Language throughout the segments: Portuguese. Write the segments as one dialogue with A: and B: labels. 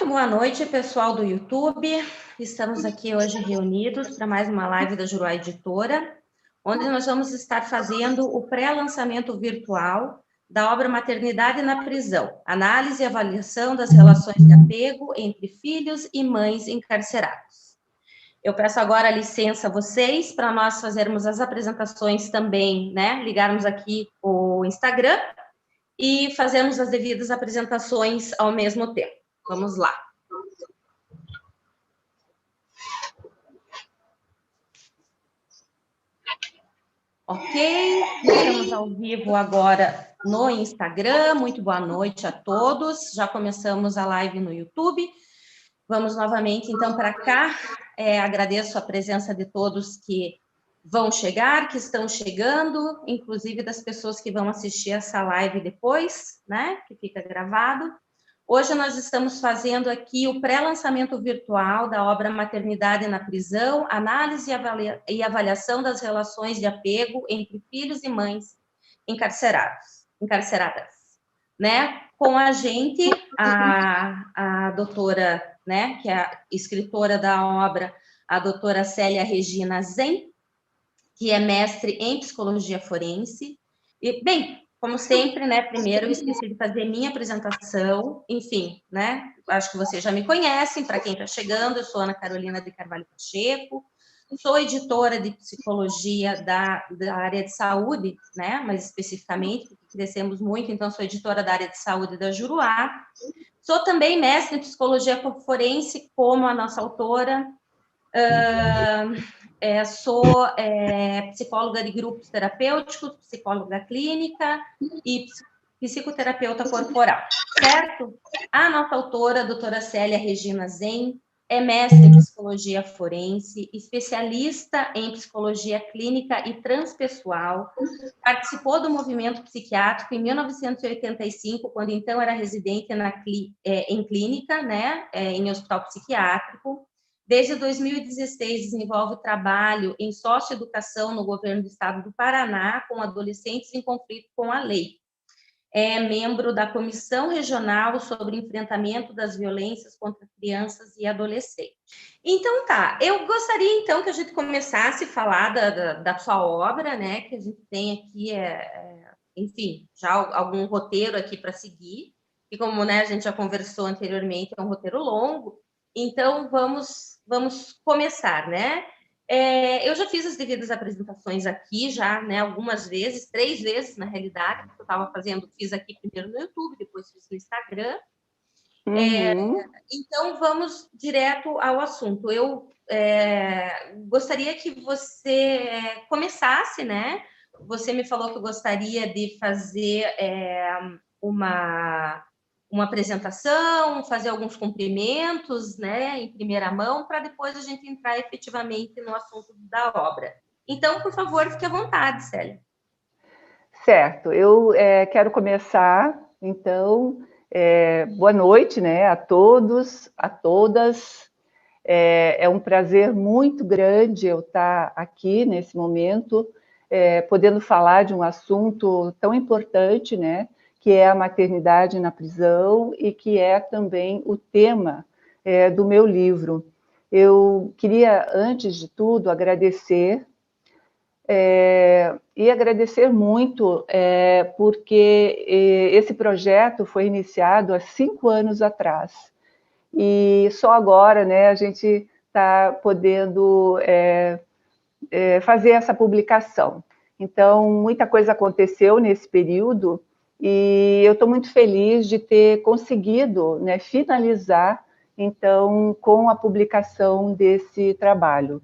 A: Muito boa noite, pessoal do YouTube. Estamos aqui hoje reunidos para mais uma live da Juruá Editora, onde nós vamos estar fazendo o pré-lançamento virtual da obra Maternidade na Prisão, análise e avaliação das relações de apego entre filhos e mães encarcerados. Eu peço agora licença a vocês para nós fazermos as apresentações também, né? Ligarmos aqui o Instagram e fazermos as devidas apresentações ao mesmo tempo. Vamos lá. Ok, estamos ao vivo agora no Instagram. Muito boa noite a todos. Já começamos a live no YouTube. Vamos novamente, então, para cá. Agradeço a presença de todos que vão chegar, que estão chegando, inclusive das pessoas que vão assistir essa live depois, né, que fica gravado. Hoje nós estamos fazendo aqui o pré-lançamento virtual da obra Maternidade na Prisão, análise e avaliação das relações de apego entre filhos e mães encarceradas, né? Com a gente, a doutora, né, que é a escritora da obra, a doutora Célia Regina Zen, que é mestre em psicologia forense. E, bem, como sempre, né, primeiro eu esqueci de fazer minha apresentação, enfim, né, acho que vocês já me conhecem, para quem está chegando, eu sou Ana Carolina de Carvalho Pacheco, sou editora de psicologia da área de saúde, né, mais especificamente, porque crescemos muito, então sou editora da área de saúde da Juruá, sou também mestre em psicologia forense, como a nossa autora, sou psicóloga de grupos terapêuticos, psicóloga clínica e psicoterapeuta corporal, certo? A nossa autora, a doutora Célia Regina Zen, é mestre em psicologia forense, especialista em psicologia clínica e transpessoal, participou do movimento psiquiátrico em 1985, quando então era residente em clínica, né, em hospital psiquiátrico. Desde 2016, desenvolve trabalho em socioeducação no governo do estado do Paraná, com adolescentes em conflito com a lei. É membro da Comissão Regional sobre Enfrentamento das Violências contra Crianças e Adolescentes. Então, tá, eu gostaria, então, que a gente começasse a falar da sua obra, né, que a gente tem aqui, enfim, já algum roteiro aqui para seguir, e como, né, a gente já conversou anteriormente, é um roteiro longo, então vamos começar, né? Eu já fiz as devidas apresentações aqui, já, né, algumas vezes, 3 vezes, na realidade, que eu estava fazendo, fiz aqui primeiro no YouTube, depois fiz no Instagram. Então, vamos direto ao assunto. Eu gostaria que você começasse, né? Você me falou que gostaria de fazer uma apresentação, fazer alguns cumprimentos, né, em primeira mão, para depois a gente entrar efetivamente no assunto da obra. Então, por favor, fique à vontade, Célia.
B: Certo, eu quero começar, então, boa noite, né, a todos, a todas. É um prazer muito grande eu estar aqui nesse momento, podendo falar de um assunto tão importante, né, que é a maternidade na prisão e que é também o tema do meu livro. Eu queria, antes de tudo, agradecer e agradecer muito, porque esse projeto foi iniciado há 5 anos atrás. E só agora, né, a gente está podendo fazer essa publicação. Então, muita coisa aconteceu nesse período e eu estou muito feliz de ter conseguido, né, finalizar, então, com a publicação desse trabalho.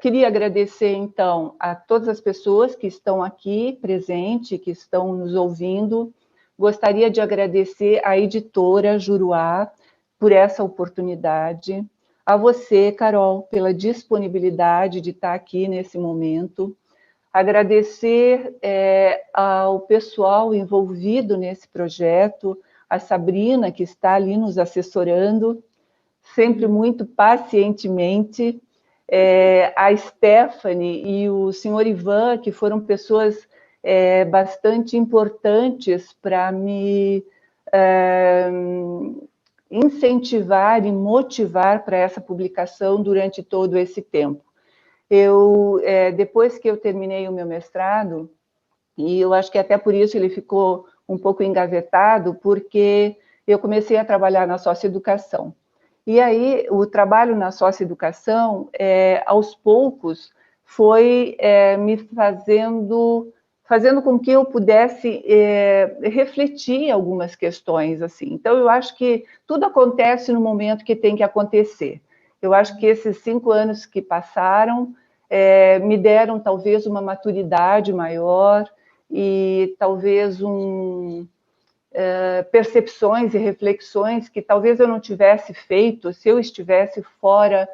B: Queria agradecer, então, a todas as pessoas que estão aqui presentes, que estão nos ouvindo. Gostaria de agradecer à editora Juruá por essa oportunidade, a você, Carol, pela disponibilidade de estar aqui nesse momento, agradecer ao pessoal envolvido nesse projeto, a Sabrina, que está ali nos assessorando, sempre muito pacientemente, a Stephanie e o senhor Ivan, que foram pessoas bastante importantes para me incentivar e motivar para essa publicação durante todo esse tempo. Depois que eu terminei o meu mestrado, e eu acho que até por isso ele ficou um pouco engavetado, porque eu comecei a trabalhar na socioeducação. E aí, o trabalho na socioeducação, aos poucos, foi me fazendo com que eu pudesse refletir algumas questões, assim. Então, eu acho que tudo acontece no momento que tem que acontecer. Eu acho que esses 5 anos que passaram me deram, talvez, uma maturidade maior e, talvez, percepções e reflexões que talvez eu não tivesse feito se eu estivesse fora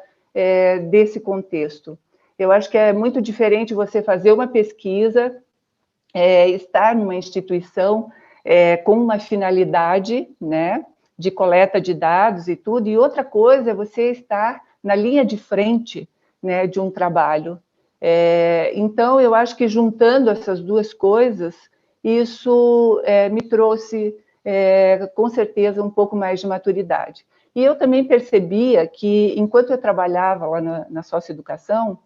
B: desse contexto. Eu acho que é muito diferente você fazer uma pesquisa, estar numa instituição com uma finalidade, né, de coleta de dados e tudo, e outra coisa é você estar na linha de frente, né, de um trabalho. Então, eu acho que juntando essas duas coisas, isso me trouxe, com certeza, um pouco mais de maturidade. E eu também percebia que, enquanto eu trabalhava lá na socioeducação,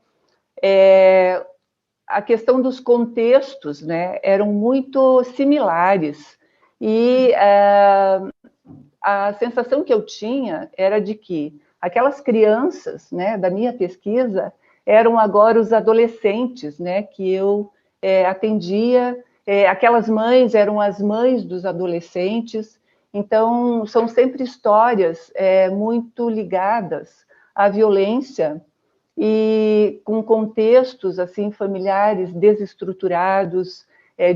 B: a questão dos contextos, né, eram muito similares. E a sensação que eu tinha era de que aquelas crianças, né, da minha pesquisa eram agora os adolescentes, né, que eu atendia. Aquelas mães eram as mães dos adolescentes. Então, são sempre histórias muito ligadas à violência e com contextos assim familiares desestruturados,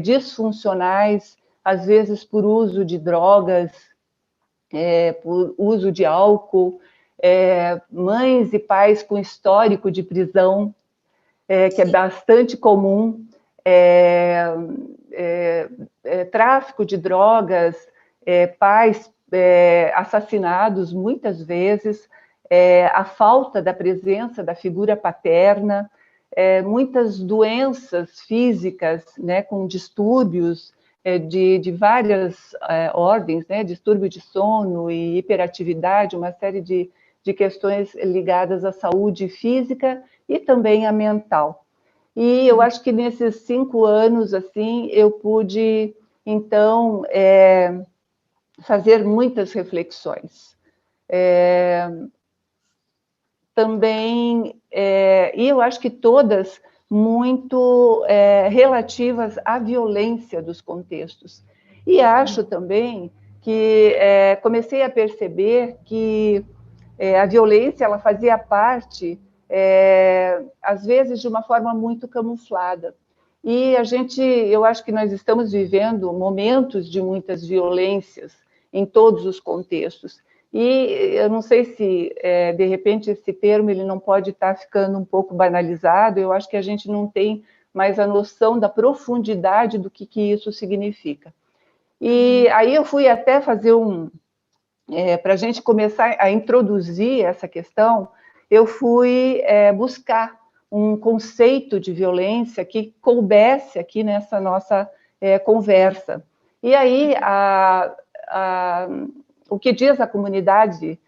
B: disfuncionais, às vezes por uso de drogas, por uso de álcool, mães e pais com histórico de prisão, que é bastante comum, tráfico de drogas, pais assassinados muitas vezes, a falta da presença da figura paterna, muitas doenças físicas, né, com distúrbios de várias ordens, né, distúrbio de sono e hiperatividade, uma série de questões ligadas à saúde física e também à mental. E eu acho que nesses 5 anos, assim, eu pude, então, fazer muitas reflexões. Também, e eu acho que todas muito relativas à violência dos contextos. E acho também que comecei a perceber que a violência ela fazia parte, às vezes, de uma forma muito camuflada. E eu acho que nós estamos vivendo momentos de muitas violências em todos os contextos. E eu não sei se, de repente, esse termo ele não pode estar ficando um pouco banalizado, eu acho que a gente não tem mais a noção da profundidade do que isso significa. E aí eu fui até fazer para a gente começar a introduzir essa questão, eu fui buscar um conceito de violência que coubesse aqui nessa nossa conversa. E aí, o que diz a comunidade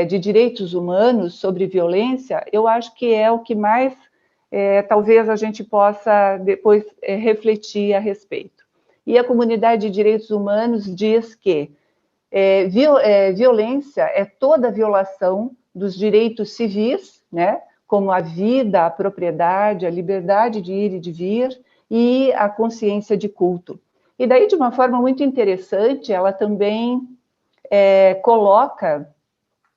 B: de direitos humanos sobre violência, eu acho que é o que mais, talvez, a gente possa depois refletir a respeito. E a comunidade de direitos humanos diz que violência é toda violação dos direitos civis, né, como a vida, a propriedade, a liberdade de ir e de vir e a consciência de culto. E daí, de uma forma muito interessante, ela também coloca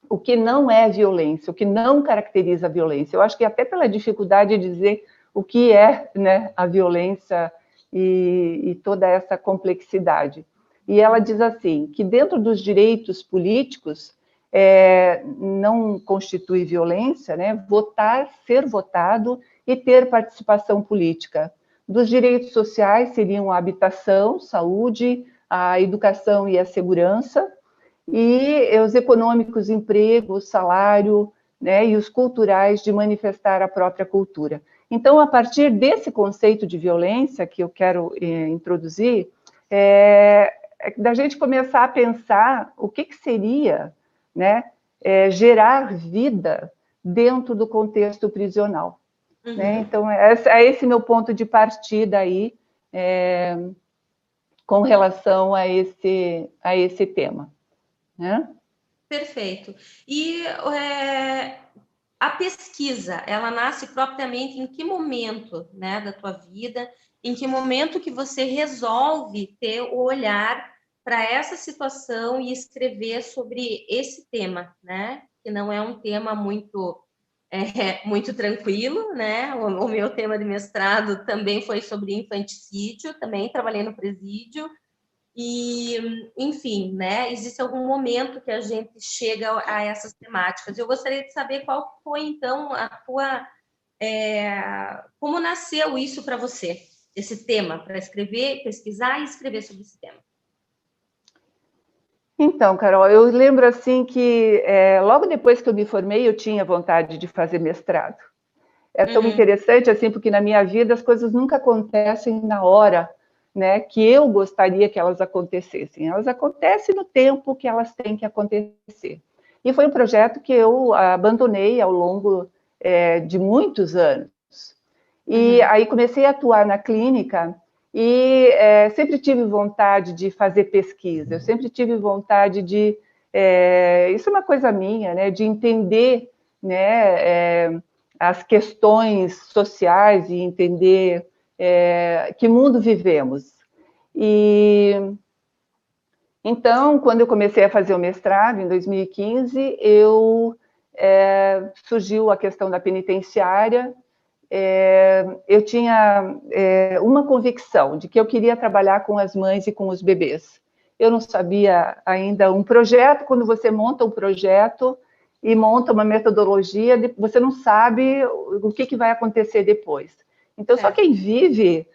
B: o que não é violência, o que não caracteriza a violência. Eu acho que até pela dificuldade de dizer o que é, né, a violência e toda essa complexidade. E ela diz assim, que dentro dos direitos políticos não constitui violência, né, votar, ser votado e ter participação política. Dos direitos sociais seriam a habitação, saúde, a educação e a segurança, e os econômicos, emprego, salário, né, e os culturais de manifestar a própria cultura. Então, a partir desse conceito de violência que eu quero introduzir, da gente começar a pensar o que seria, né, gerar vida dentro do contexto prisional.
A: Uhum.
B: Né? Então, é esse meu ponto de partida aí, com relação a esse tema. Né?
A: Perfeito. E a pesquisa, ela nasce propriamente em que momento, né, da tua vida? Em que momento que você resolve ter o olhar para essa situação e escrever sobre esse tema, né? Que não é um tema muito tranquilo, né? O meu tema de mestrado também foi sobre infanticídio, também trabalhei no presídio. E, enfim, né? Existe algum momento que a gente chega a essas temáticas. Eu gostaria de saber qual foi, então, a tua... como nasceu isso para você, esse tema, para escrever, pesquisar e escrever sobre esse tema?
B: Então, Carol, eu lembro assim que logo depois que eu me formei, eu tinha vontade de fazer mestrado. É tão interessante assim, porque na minha vida as coisas nunca acontecem na hora, né, que eu gostaria que elas acontecessem. Elas acontecem no tempo que elas têm que acontecer. E foi um projeto que eu abandonei ao longo de muitos anos. E aí comecei a atuar na clínica e sempre tive vontade de fazer pesquisa, eu sempre tive vontade de... isso é uma coisa minha, né, de entender, né, as questões sociais e entender que mundo vivemos. E então, quando eu comecei a fazer o mestrado, em 2015, surgiu a questão da penitenciária. Eu tinha uma convicção de que eu queria trabalhar com as mães e com os bebês. Eu não sabia ainda um projeto, quando você monta um projeto e monta uma metodologia, você não sabe o que vai acontecer depois. Então, só quem vive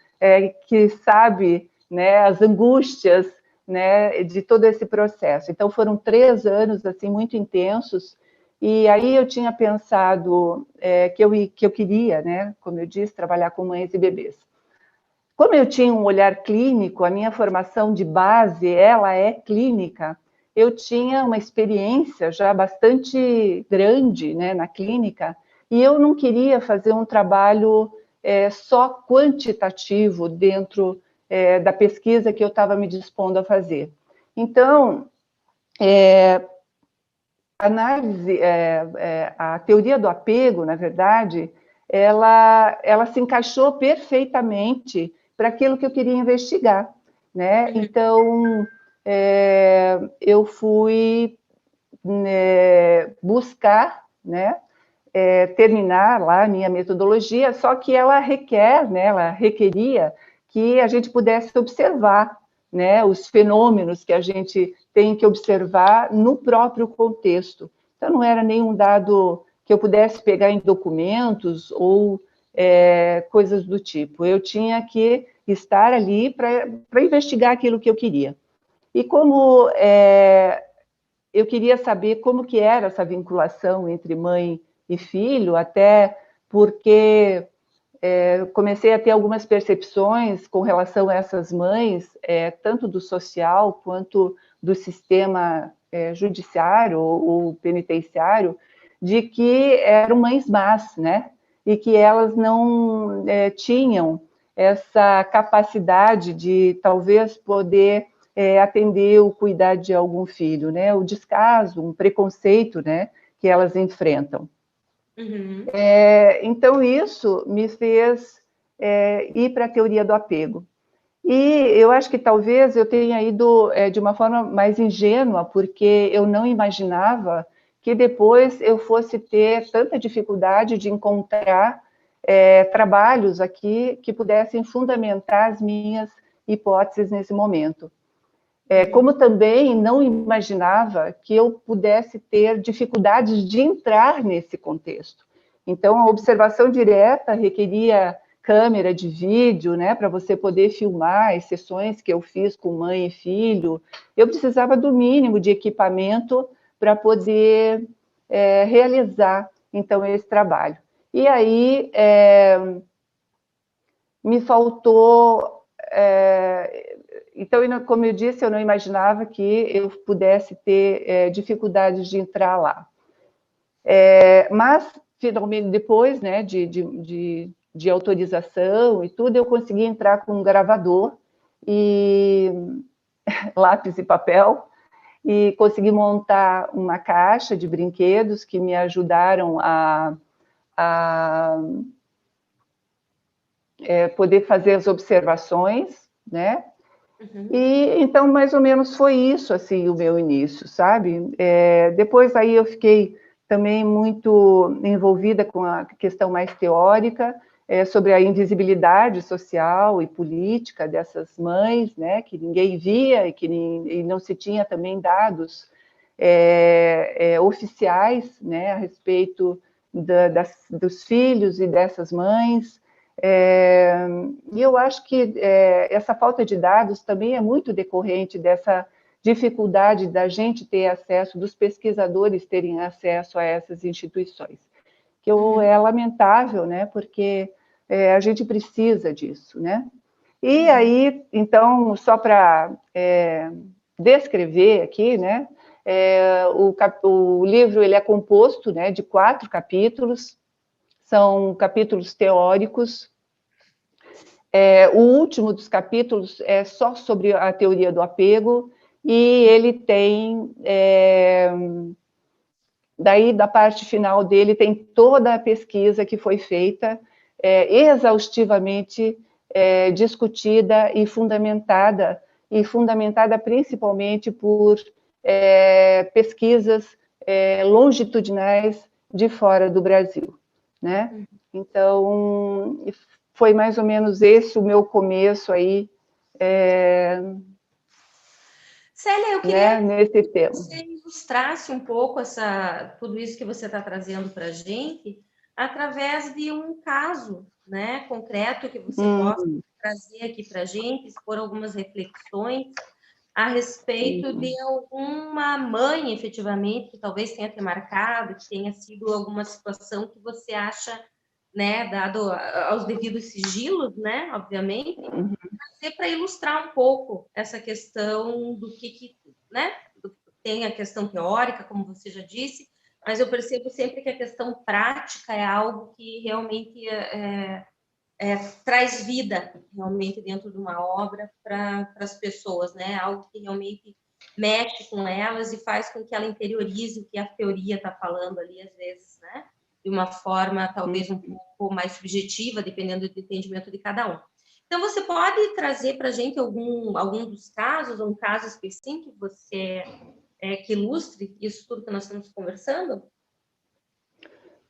B: que sabe, né, as angústias, né, de todo esse processo. Então, foram 3 anos assim, muito intensos, e aí eu tinha pensado que eu queria, né, como eu disse, trabalhar com mães e bebês. Como eu tinha um olhar clínico, a minha formação de base, ela é clínica, eu tinha uma experiência já bastante grande, né, na clínica, e eu não queria fazer um trabalho só quantitativo dentro da pesquisa que eu estava me dispondo a fazer. Então, análise, a teoria do apego, na verdade, ela se encaixou perfeitamente para aquilo que eu queria investigar, né? Então, eu fui buscar, né, terminar lá a minha metodologia, só que ela requer, né, ela requeria que a gente pudesse observar, né, os fenômenos que a gente tem que observar no próprio contexto. Então, não era nenhum dado que eu pudesse pegar em documentos ou coisas do tipo. Eu tinha que estar ali para investigar aquilo que eu queria. E como eu queria saber como que era essa vinculação entre mãe e filho, até porque comecei a ter algumas percepções com relação a essas mães, tanto do social quanto do sistema judiciário ou penitenciário, de que eram mães más, né? E que elas não tinham essa capacidade de talvez poder atender ou cuidar de algum filho, né? O descaso, um preconceito, né? Que elas enfrentam.
A: Uhum.
B: Então, isso me fez ir para a teoria do apego. E eu acho que talvez eu tenha ido de uma forma mais ingênua, porque eu não imaginava que depois eu fosse ter tanta dificuldade de encontrar trabalhos aqui que pudessem fundamentar as minhas hipóteses nesse momento. Como também não imaginava que eu pudesse ter dificuldades de entrar nesse contexto. Então, a observação direta requeria câmera de vídeo, né, para você poder filmar as sessões que eu fiz com mãe e filho. Eu precisava do mínimo de equipamento para poder realizar, então, esse trabalho. E aí, me faltou então, como eu disse, eu não imaginava que eu pudesse ter dificuldades de entrar lá. Mas, finalmente, depois, né, de autorização e tudo, eu consegui entrar com um gravador e lápis e papel, e consegui montar uma caixa de brinquedos que me ajudaram a poder fazer as observações, né?
A: Uhum.
B: E então, mais ou menos, foi isso, assim, o meu início, sabe? Depois aí eu fiquei também muito envolvida com a questão mais teórica, sobre a invisibilidade social e política dessas mães, né, que ninguém via e não se tinha também dados oficiais, né, a respeito dos filhos e dessas mães. E eu acho que essa falta de dados também é muito decorrente dessa dificuldade da gente ter acesso, dos pesquisadores terem acesso a essas instituições, que é lamentável, né? Porque a gente precisa disso, né? E aí, então, só para descrever aqui, né? O livro ele é composto, né, de 4 capítulos. São capítulos teóricos. O último dos capítulos é só sobre a teoria do apego, e ele tem, daí da parte final dele, tem toda a pesquisa que foi feita, exaustivamente discutida e fundamentada principalmente por pesquisas longitudinais de fora do Brasil, né? Então, foi mais ou menos esse o meu começo aí,
A: Célia, eu
B: né,
A: queria
B: nesse
A: que
B: tema.
A: você ilustrasse um pouco tudo isso que você está trazendo para a gente, através de um caso, né, concreto que você possa trazer aqui para a gente, expor algumas reflexões a respeito de alguma mãe, efetivamente, que talvez tenha te marcado, que tenha sido alguma situação que você acha, né, dado aos devidos sigilos, né, obviamente, para ilustrar um pouco essa questão do que né, tem a questão teórica, como você já disse, mas eu percebo sempre que a questão prática é algo que realmente traz vida realmente dentro de uma obra para as pessoas, né? Algo que realmente mexe com elas e faz com que ela interiorize o que a teoria está falando ali, às vezes, né? De uma forma talvez um pouco mais subjetiva, dependendo do entendimento de cada um. Então, você pode trazer para a gente algum dos casos, ou um caso específico que você que ilustre isso tudo que nós estamos conversando?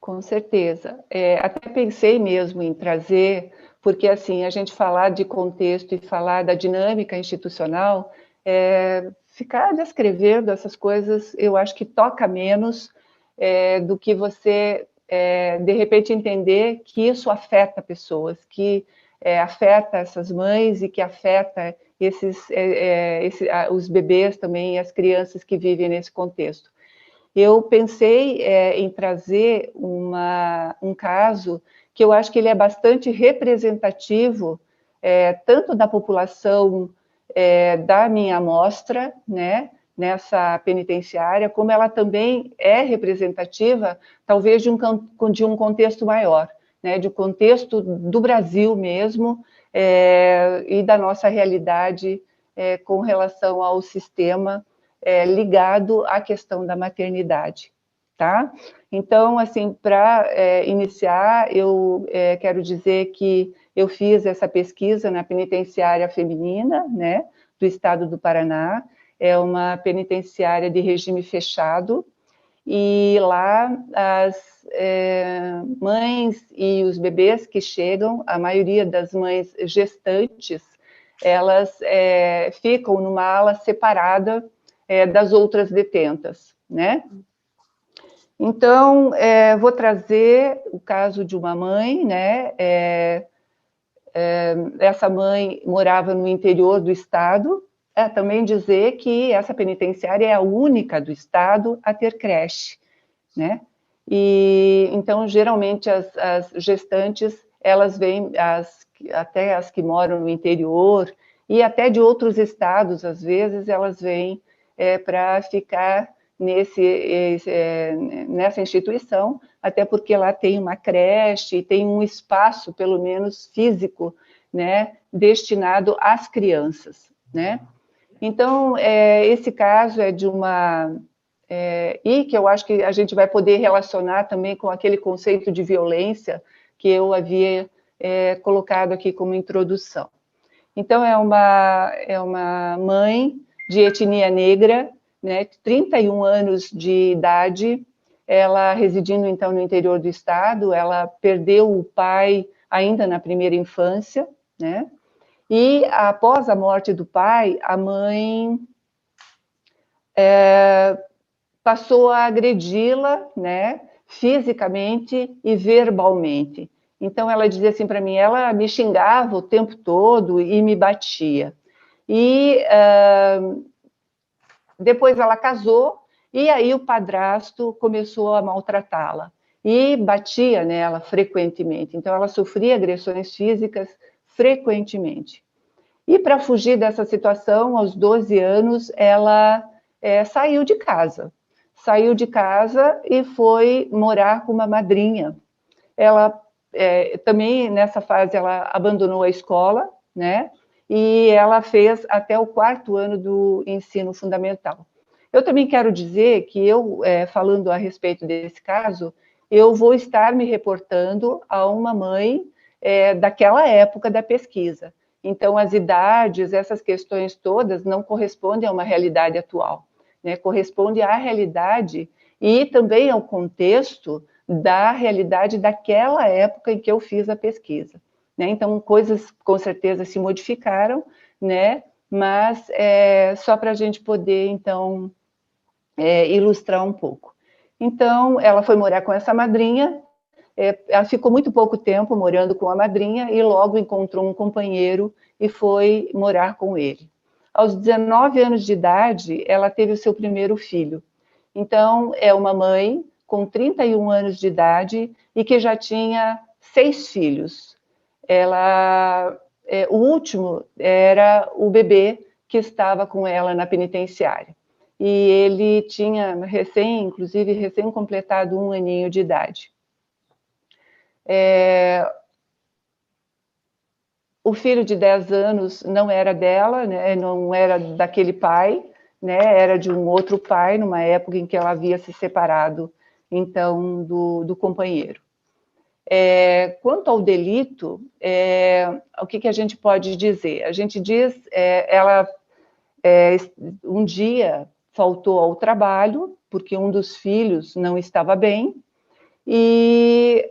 B: Com certeza. Até pensei mesmo em trazer, porque assim, a gente falar de contexto e falar da dinâmica institucional, ficar descrevendo essas coisas, eu acho que toca menos do que você, de repente, entender que isso afeta pessoas, que afeta essas mães e que afeta os bebês também e as crianças que vivem nesse contexto. Eu pensei em trazer um caso que eu acho que ele é bastante representativo, tanto da população da minha amostra, né, nessa penitenciária, como ela também é representativa, talvez, de um contexto maior, né, de um contexto do Brasil mesmo, e da nossa realidade com relação ao sistema ligado à questão da maternidade, tá? Então, assim, para iniciar, eu quero dizer que eu fiz essa pesquisa na penitenciária feminina, né, do estado do Paraná, é uma penitenciária de regime fechado, e lá as mães e os bebês que chegam, a maioria das mães gestantes, elas ficam numa ala separada das outras detentas, né? Então, vou trazer o caso de uma mãe, né? Essa mãe morava no interior do estado. Também dizer que essa penitenciária é a única do estado a ter creche, né? E então, geralmente, as gestantes, elas vêm, até as que moram no interior e até de outros estados, às vezes, elas vêm para ficar nessa instituição, até porque lá tem uma creche, tem um espaço, pelo menos físico, né, destinado às crianças, né? Então, esse caso é de uma... e que eu acho que a gente vai poder relacionar também com aquele conceito de violência que eu havia colocado aqui como introdução. Então, é uma mãe de etnia negra, né, 31 anos de idade, ela residindo, então, no interior do estado, ela perdeu o pai ainda na primeira infância, né, e após a morte do pai, a mãe passou a agredi-la, né, fisicamente e verbalmente. Então, ela dizia assim para mim, ela me xingava o tempo todo e me batia. E depois ela casou, e aí o padrasto começou a maltratá-la e batia nela frequentemente. Então, ela sofria agressões físicas frequentemente. E para fugir dessa situação, aos 12 anos, ela saiu de casa. Saiu de casa e foi morar com uma madrinha. Ela também, nessa fase, ela abandonou a escola, né? E ela fez até o 4º ano do ensino fundamental. Eu também quero dizer que eu, falando a respeito desse caso, eu vou estar me reportando a uma mãe daquela época da pesquisa. Então, as idades, essas questões todas não correspondem a uma realidade atual, né? Corresponde à realidade e também ao contexto da realidade daquela época em que eu fiz a pesquisa, né? Então, coisas com certeza se modificaram, né? Mas só para a gente poder, então, ilustrar um pouco. Então, ela foi morar com essa madrinha, ela ficou muito pouco tempo morando com a madrinha e logo encontrou um companheiro e foi morar com ele. Aos 19 anos de idade, ela teve o seu primeiro filho. Então, é uma mãe com 31 anos de idade e que já tinha 6 filhos. O último era o bebê que estava com ela na penitenciária. E ele tinha inclusive recém-completado 1 aninho de idade. O filho de 10 anos não era dela, né, não era daquele pai, né, era de um outro pai, numa época em que ela havia se separado, então, do companheiro. Quanto ao delito, o que a gente pode dizer? A gente diz, ela um dia faltou ao trabalho, porque um dos filhos não estava bem, e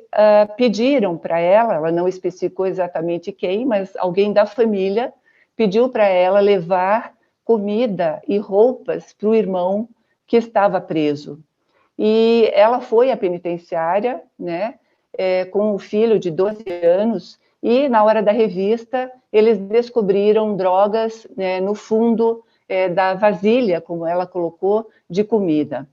B: pediram para ela não especificou exatamente quem, mas alguém da família pediu para ela levar comida e roupas para o irmão que estava preso. E ela foi à penitenciária, né, com o filho de 12 anos, e na hora da revista, eles descobriram drogas, né, no fundo da vasilha, como ela colocou, de comida.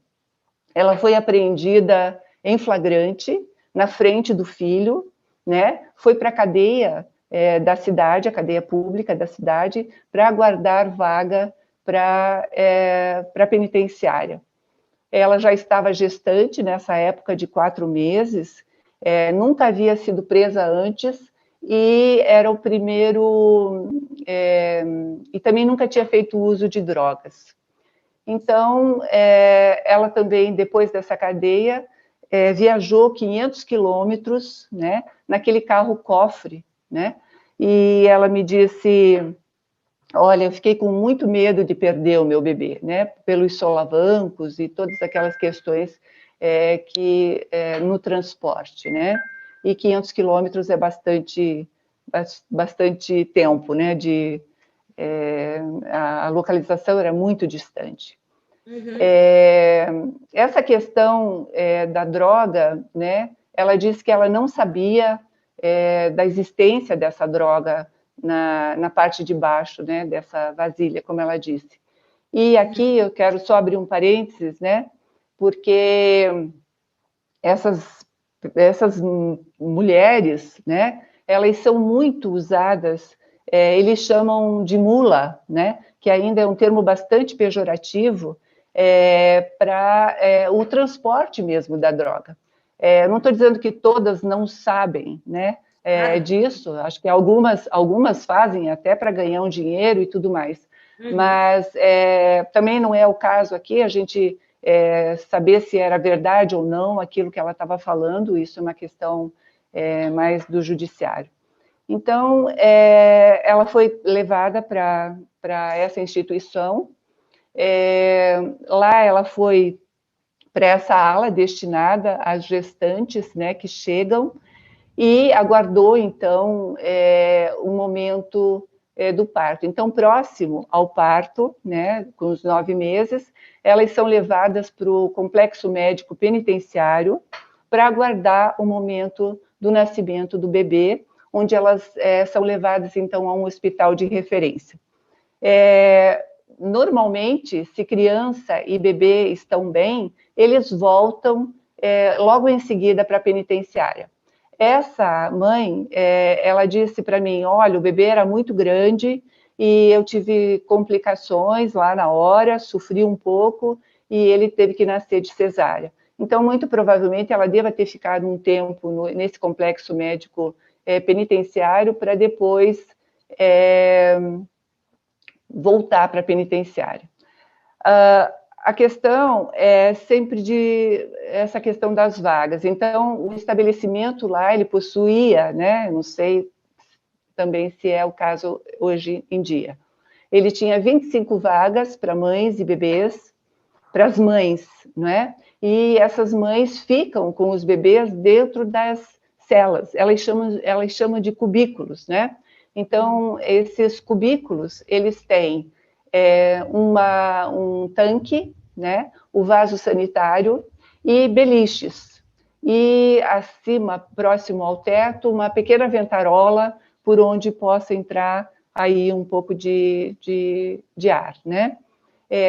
B: Ela foi apreendida em flagrante, na frente do filho, né? Foi para a cadeia da cidade, a cadeia pública da cidade, para aguardar vaga para a penitenciária. Ela já estava gestante nessa época de 4 meses, nunca havia sido presa antes, e era o primeiro... e também nunca tinha feito uso de drogas. Então, ela também, depois dessa cadeia, viajou 500 quilômetros, né, naquele carro-cofre, né, e ela me disse, olha, eu fiquei com muito medo de perder o meu bebê, né, pelos solavancos e todas aquelas questões no transporte, né, e 500 quilômetros é bastante tempo, né, a localização era muito distante. Uhum. Essa questão da droga, né, ela disse que ela não sabia da existência dessa droga na parte de baixo, né, dessa vasilha, como ela disse. E aqui eu quero só abrir um parênteses, né, porque essas mulheres, né, elas são muito usadas eles chamam de mula, né? Que ainda é um termo bastante pejorativo para o transporte mesmo da droga. Não estou dizendo que todas não sabem, né, disso, acho que algumas fazem até para ganhar um dinheiro e tudo mais, mas também não é o caso aqui, a gente saber se era verdade ou não aquilo que ela estava falando, isso é uma questão mais do judiciário. Então, ela foi levada para essa instituição, lá ela foi para essa ala destinada às gestantes, né, que chegam, e aguardou, então, o momento do parto. Então, próximo ao parto, né, com os 9 meses, elas são levadas para o complexo médico penitenciário para aguardar o momento do nascimento do bebê, onde elas são levadas, então, a um hospital de referência. Normalmente, se criança e bebê estão bem, eles voltam logo em seguida para a penitenciária. Essa mãe, ela disse para mim, olha, o bebê era muito grande e eu tive complicações lá na hora, sofri um pouco e ele teve que nascer de cesárea. Então, muito provavelmente, ela deva ter ficado um tempo nesse complexo médico penitenciário para depois voltar para a penitenciária. A questão é sempre essa questão das vagas. Então, o estabelecimento lá, ele possuía, né, não sei também se é o caso hoje em dia, ele tinha 25 vagas para mães e bebês, para as mães, não é? E essas mães ficam com os bebês dentro das celas, elas chamam de cubículos, né? Então, esses cubículos, eles têm um tanque, né, o vaso sanitário e beliches. E acima, próximo ao teto, uma pequena ventarola por onde possa entrar aí um pouco de ar, né?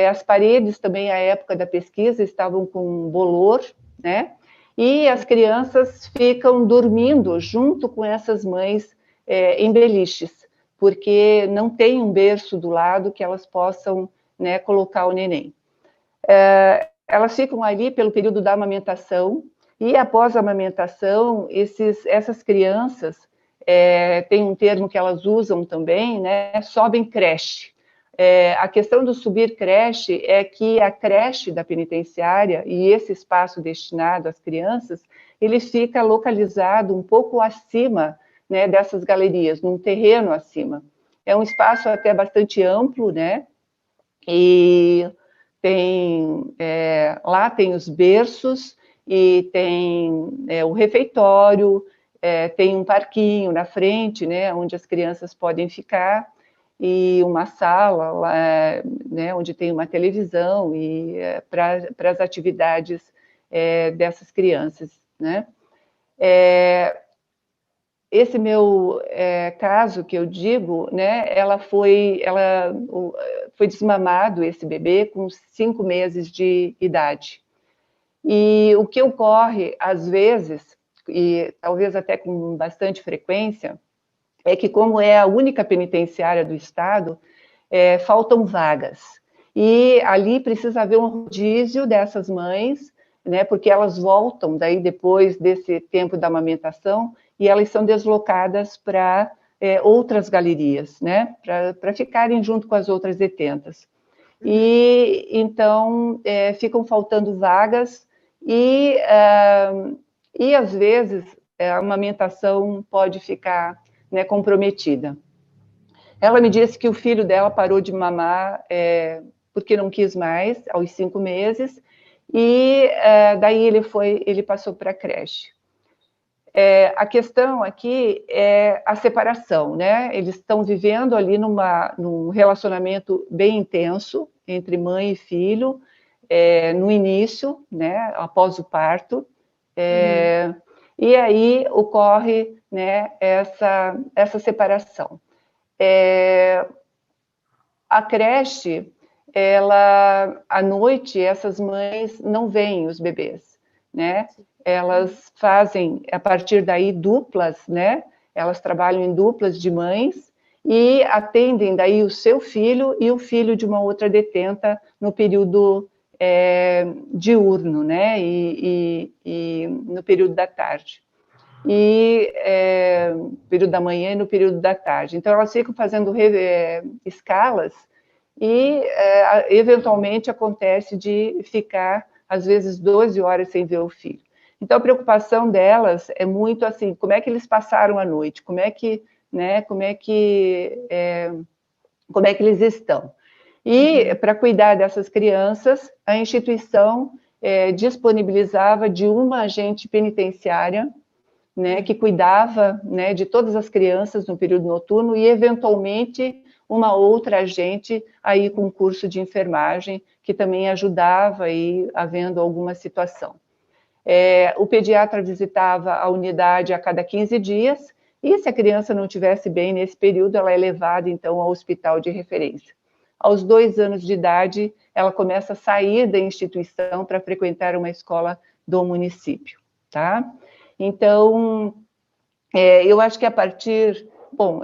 B: As paredes também, à época da pesquisa, estavam com bolor, né? E as crianças ficam dormindo junto com essas mães em beliches, porque não tem um berço do lado que elas possam, né, colocar o neném. Elas ficam ali pelo período da amamentação, e após a amamentação, essas crianças, tem um termo que elas usam também, né, sobem creche. A questão do subir creche é que a creche da penitenciária e esse espaço destinado às crianças, ele fica localizado um pouco acima, né, dessas galerias, num terreno acima. É um espaço até bastante amplo, né, e lá tem os berços, e tem o refeitório, tem um parquinho na frente, né, onde as crianças podem ficar, e uma sala lá, né, onde tem uma televisão, e para as atividades dessas crianças, né. Esse meu caso que eu digo, né, foi desmamado esse bebê com 5 meses de idade. E o que ocorre, às vezes, e talvez até com bastante frequência, é que como é a única penitenciária do estado, faltam vagas. E ali precisa haver um rodízio dessas mães, né, porque elas voltam daí depois desse tempo da amamentação e elas são deslocadas para outras galerias, né, para ficarem junto com as outras detentas. E então ficam faltando vagas e às vezes a amamentação pode ficar, né, comprometida. Ela me disse que o filho dela parou de mamar porque não quis mais, aos 5 meses, e daí ele passou para a creche. A questão aqui é a separação, né? Eles estão vivendo ali num relacionamento bem intenso entre mãe e filho, no início, né, após o parto, e aí ocorre, né, essa separação. A creche, à noite, essas mães não veem os bebês, né? Elas fazem, a partir daí, duplas, né? Elas trabalham em duplas de mães, e atendem daí o seu filho e o filho de uma outra detenta no período diurno, né, e no período da tarde. E período da manhã e no período da tarde. Então, elas ficam fazendo escalas e, eventualmente, acontece de ficar, às vezes, 12 horas sem ver o filho. Então, a preocupação delas é muito assim, como é que eles passaram a noite, como é que eles estão. E, para cuidar dessas crianças, a instituição disponibilizava de uma agente penitenciária, né, que cuidava, né, de todas as crianças no período noturno e, eventualmente, uma outra agente aí com curso de enfermagem, que também ajudava aí, havendo alguma situação. O pediatra visitava a unidade a cada 15 dias, e se a criança não estivesse bem nesse período, ela é levada, então, ao hospital de referência. Aos 2 anos de idade, ela começa a sair da instituição para frequentar uma escola do município, tá? Então, eu acho que a partir... Bom,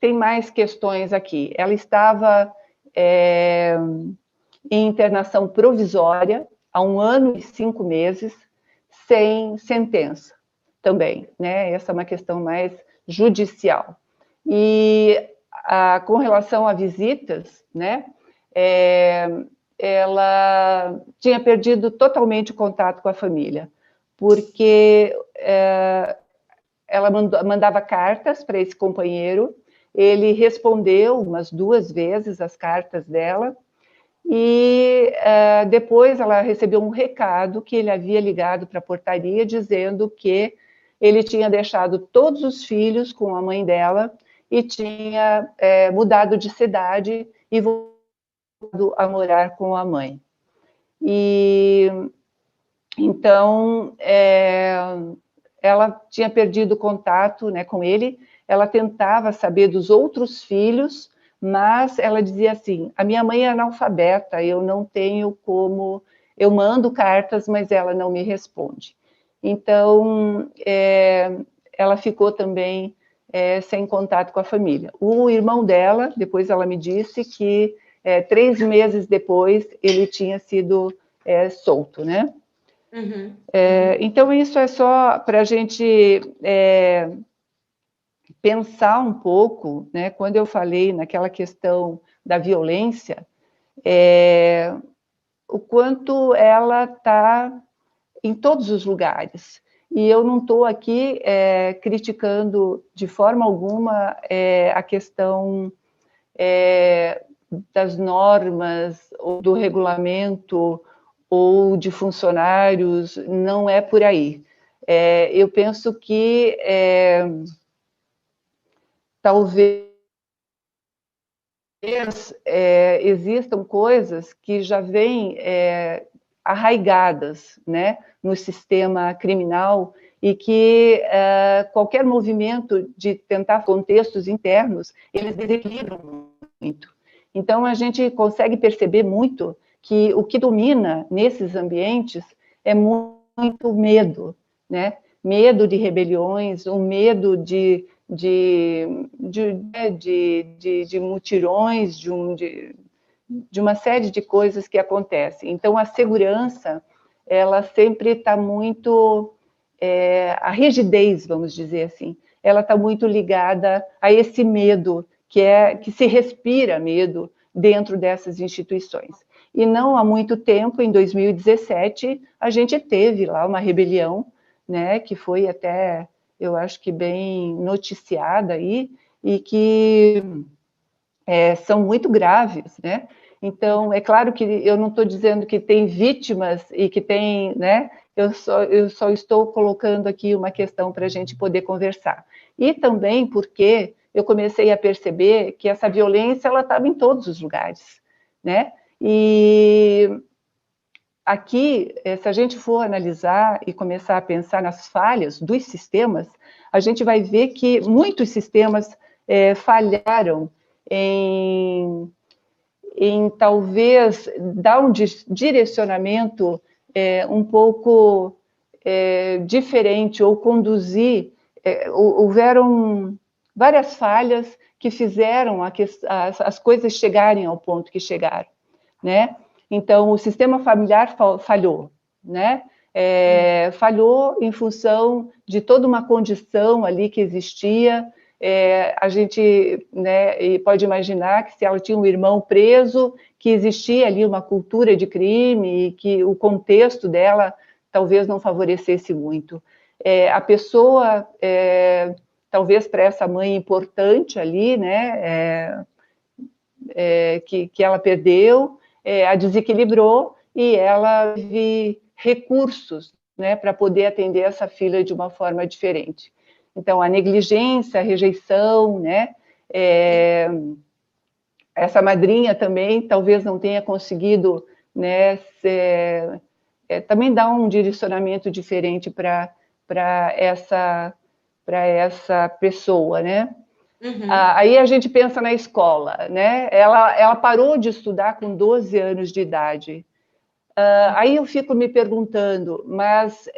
B: tem mais questões aqui. Ela estava em internação provisória há 1 ano e 5 meses, sem sentença também, né? Essa é uma questão mais judicial. E com relação a visitas, né? Ela tinha perdido totalmente o contato com a família, porque ela mandava cartas para esse companheiro, ele respondeu umas 2 vezes as cartas dela, e depois ela recebeu um recado que ele havia ligado para a portaria dizendo que ele tinha deixado todos os filhos com a mãe dela e tinha mudado de cidade e voltado a morar com a mãe. E então ela tinha perdido contato, né, com ele, ela tentava saber dos outros filhos, mas ela dizia assim, a minha mãe é analfabeta, eu não tenho como... Eu mando cartas, mas ela não me responde. Então, ela ficou também sem contato com a família. O irmão dela, depois ela me disse que 3 meses depois ele tinha sido solto, né? Então, isso é só para a gente pensar um pouco, né? Quando eu falei naquela questão da violência, o quanto ela está em todos os lugares. E eu não estou aqui criticando de forma alguma a questão das normas, ou do regulamento, ou de funcionários, não é por aí. Eu penso que talvez existam coisas que já vêm arraigadas, né, no sistema criminal e que qualquer movimento de tentar contextos internos, eles desequilibram muito. Então, a gente consegue perceber muito que o que domina nesses ambientes é muito medo, né? Medo de rebeliões, o medo de mutirões, de uma série de coisas que acontecem. Então, a segurança, ela sempre está muito... a rigidez, vamos dizer assim, ela está muito ligada a esse medo, que se respira medo dentro dessas instituições. E não há muito tempo, em 2017, a gente teve lá uma rebelião, né, que foi até, eu acho que bem noticiada aí, e que são muito graves, né? Então, é claro que eu não estou dizendo que tem vítimas e que tem, né? Eu só estou colocando aqui uma questão para a gente poder conversar. E também porque eu comecei a perceber que essa violência, ela estava em todos os lugares, né? E aqui, se a gente for analisar e começar a pensar nas falhas dos sistemas, a gente vai ver que muitos sistemas falharam em talvez dar um direcionamento um pouco diferente, ou conduzir, houveram várias falhas que fizeram as coisas chegarem ao ponto que chegaram, né? Então, o sistema familiar falhou, né? Falhou em função de toda uma condição ali que existia. A gente, né, pode imaginar que se ela tinha um irmão preso, que existia ali uma cultura de crime e que o contexto dela talvez não favorecesse muito. A pessoa, talvez para essa mãe importante ali, né, que ela perdeu, a desequilibrou e ela teve recursos, né, para poder atender essa filha de uma forma diferente. Então, a negligência, a rejeição, né, essa madrinha também talvez não tenha conseguido, né, também dar um direcionamento diferente para essa pessoa, né?
A: Uhum.
B: Aí a gente pensa na escola, né? Ela parou de estudar com 12 anos de idade. Aí eu fico me perguntando, mas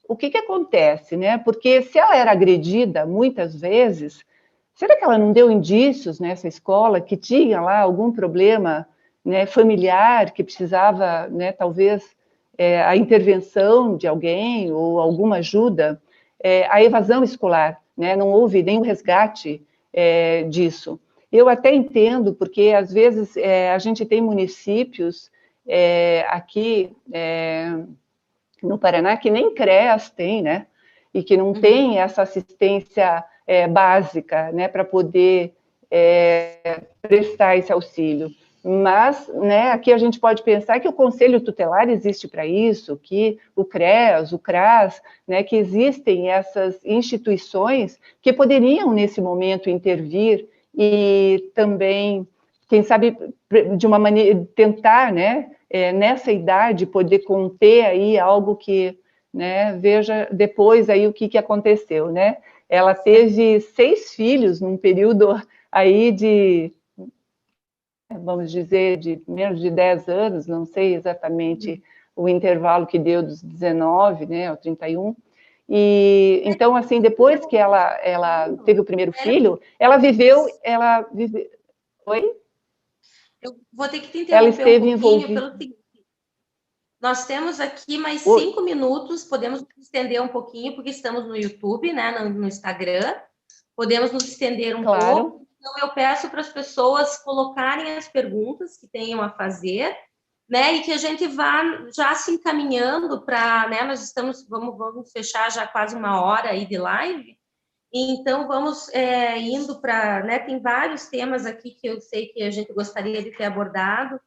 B: o que acontece, né? Porque se ela era agredida muitas vezes, será que ela não deu indícios nessa escola que tinha lá algum problema, né, familiar que precisava, né, talvez a intervenção de alguém ou alguma ajuda? A evasão escolar, né? Não houve nenhum resgate disso. Eu até entendo, porque às vezes a gente tem municípios aqui no Paraná que nem CREAS tem, né? E que não tem essa assistência básica, né, para poder prestar esse auxílio. Mas, né, aqui a gente pode pensar que o Conselho Tutelar existe para isso, que o CREAS, o CRAS, né, que existem essas instituições que poderiam, nesse momento, intervir e também, quem sabe, de uma maneira, tentar, né, nessa idade, poder conter aí algo que, né, veja depois aí o que aconteceu, né? Ela teve 6 filhos num período aí de, vamos dizer, de menos de 10 anos, não sei exatamente o intervalo que deu dos 19, né, ao 31. E então, assim, depois que ela teve o primeiro filho, ela viveu. Oi?
A: Eu vou ter que te
B: Ela
A: interromper um
B: esteve
A: pouquinho,
B: envolvida.
A: pelo seguinte. Nós temos aqui mais 5 minutos, podemos nos estender um pouquinho, porque estamos no YouTube, né, no Instagram, podemos nos estender um pouco. Então, eu peço para as pessoas colocarem as perguntas que tenham a fazer, né, e que a gente vá já se encaminhando para, né, nós estamos, vamos fechar já quase uma hora aí de live, então vamos indo para, né, tem vários temas aqui que eu sei que a gente gostaria de ter abordado,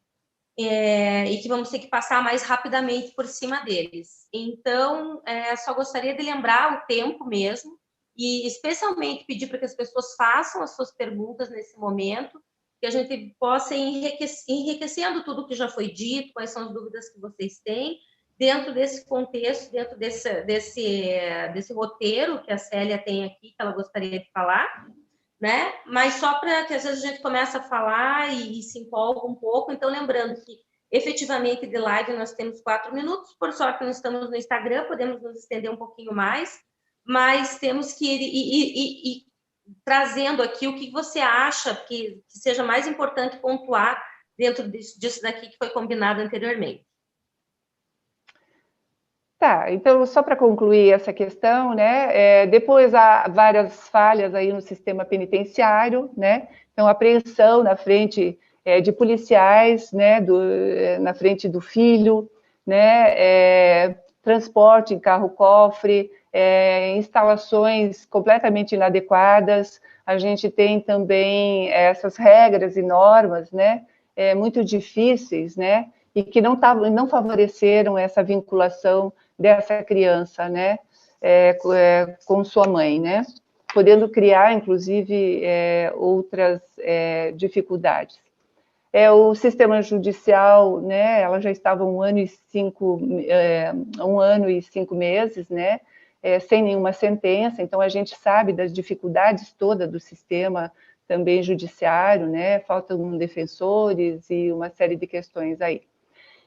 A: e que vamos ter que passar mais rapidamente por cima deles. Então, só gostaria de lembrar o tempo mesmo, e especialmente pedir para que as pessoas façam as suas perguntas nesse momento, que a gente possa ir enriquecendo tudo que já foi dito, quais são as dúvidas que vocês têm, dentro desse contexto, dentro desse roteiro que a Célia tem aqui, que ela gostaria de falar, né? Mas só para que às vezes a gente começa a falar e se empolga um pouco. Então, lembrando que efetivamente de live nós temos 4 minutos, por sorte nós estamos no Instagram, podemos nos estender um pouquinho mais, mas temos que ir trazendo aqui o que você acha que seja mais importante pontuar dentro disso daqui que foi combinado anteriormente.
B: Tá, então, só para concluir essa questão, né, depois há várias falhas aí no sistema penitenciário, né, então, apreensão na frente de policiais, né, na frente do filho, né, transporte em carro-cofre, instalações completamente inadequadas, a gente tem também essas regras e normas, né, muito difíceis, né, e que não favoreceram essa vinculação dessa criança, né, com sua mãe, né, podendo criar, inclusive, outras dificuldades. O sistema judicial, né, ela já estava 1 ano e 5 meses, né, sem nenhuma sentença, então a gente sabe das dificuldades todas do sistema também judiciário, né, faltam defensores e uma série de questões aí.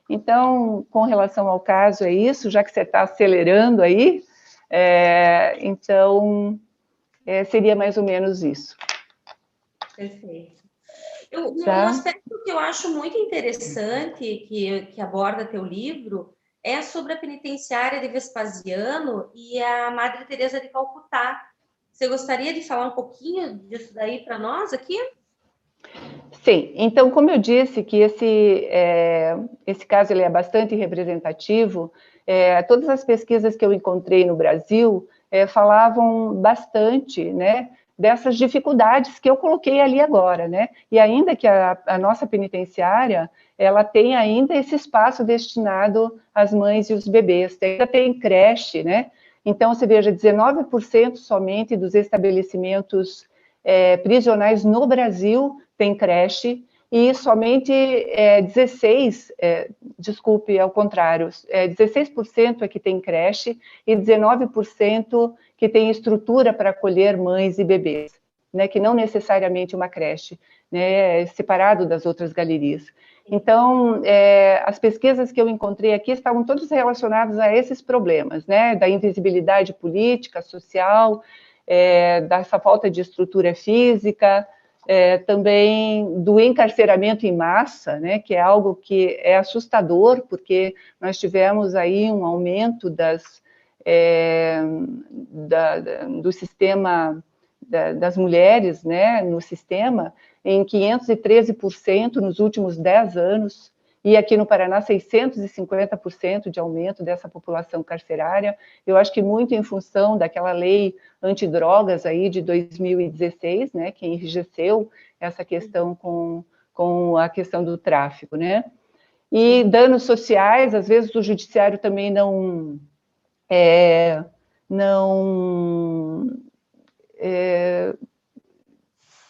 B: Então, com relação ao caso, é isso, já que você está acelerando aí, então, seria mais ou menos isso.
A: Perfeito. Um
B: Tá?
A: aspecto que eu acho muito interessante, que aborda teu livro, é sobre a penitenciária de Vespasiano e a Madre Teresa de Calcutá. Você gostaria de falar um pouquinho disso daí para nós aqui?
B: Sim, então, como eu disse que esse caso ele é bastante representativo, todas as pesquisas que eu encontrei no Brasil falavam bastante, né, dessas dificuldades que eu coloquei ali agora, né, e ainda que a nossa penitenciária, ela tem ainda esse espaço destinado às mães e os bebês, ainda tem creche, né, então, você veja, 19% somente dos estabelecimentos prisionais no Brasil tem creche, e somente 16, desculpe, ao contrário, 16% é que tem creche e 19% que tem estrutura para acolher mães e bebês, né, que não necessariamente uma creche, né, é separado das outras galerias. Então, as pesquisas que eu encontrei aqui estavam todas relacionadas a esses problemas, né, da invisibilidade política, social, dessa falta de estrutura física, também do encarceramento em massa, né, que é algo que é assustador, porque nós tivemos aí um aumento do sistema das mulheres, né, no sistema, em 513% nos últimos 10 anos, e aqui no Paraná 650% de aumento dessa população carcerária. Eu acho que muito em função daquela lei antidrogas aí de 2016, né, que enrijeceu essa questão com a questão do tráfico, né? E danos sociais, às vezes o judiciário também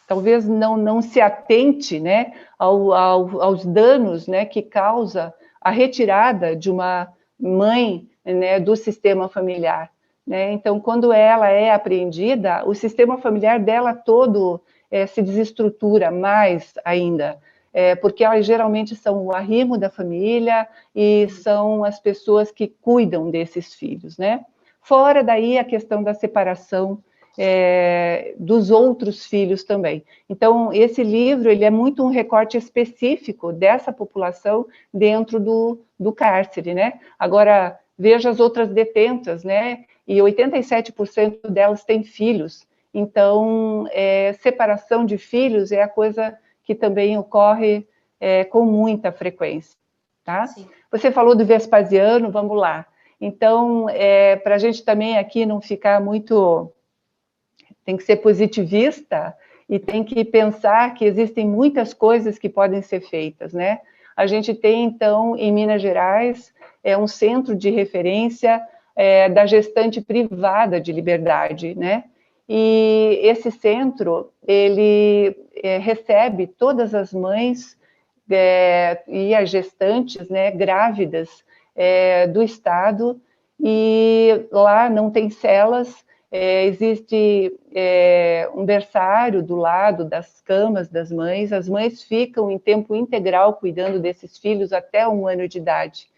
B: talvez não se atente, né, aos danos, né, que causa a retirada de uma mãe, né, do sistema familiar, né? Então, quando ela é apreendida, o sistema familiar dela todo se desestrutura mais ainda, porque elas geralmente são o arrimo da família e são as pessoas que cuidam desses filhos, né? Fora daí a questão da separação dos outros filhos também. Então, esse livro ele é muito um recorte específico dessa população dentro do cárcere, né? Agora, veja as outras detentas, né? E 87% delas têm filhos. Então, separação de filhos é a coisa que também ocorre com muita frequência, tá?
A: Sim.
B: Você falou do Vespasiano, vamos lá. Então, para a gente também aqui não ficar muito... Tem que ser positivista e tem que pensar que existem muitas coisas que podem ser feitas, né? A gente tem, então, em Minas Gerais, um centro de referência da gestante privada de liberdade, né? E esse centro, ele recebe todas as mães e as gestantes, né, grávidas do estado, e lá não tem celas, existe um berçário do lado das camas das mães, as mães ficam em tempo integral cuidando desses filhos até 1 ano de idade.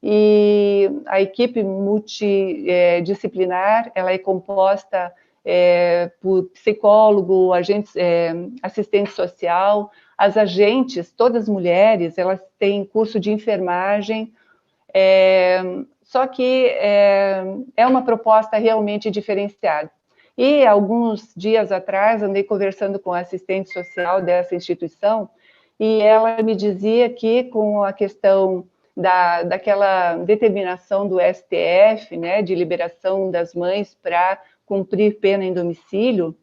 B: E a equipe multidisciplinar, ela é composta por psicólogo, assistente social, as agentes, todas mulheres, elas têm curso de enfermagem, só que é uma proposta realmente diferenciada. E alguns dias atrás, andei conversando com a assistente social dessa instituição, e ela me dizia que com a questão daquela determinação do STF, né, de liberação das mães para cumprir pena em domicílio,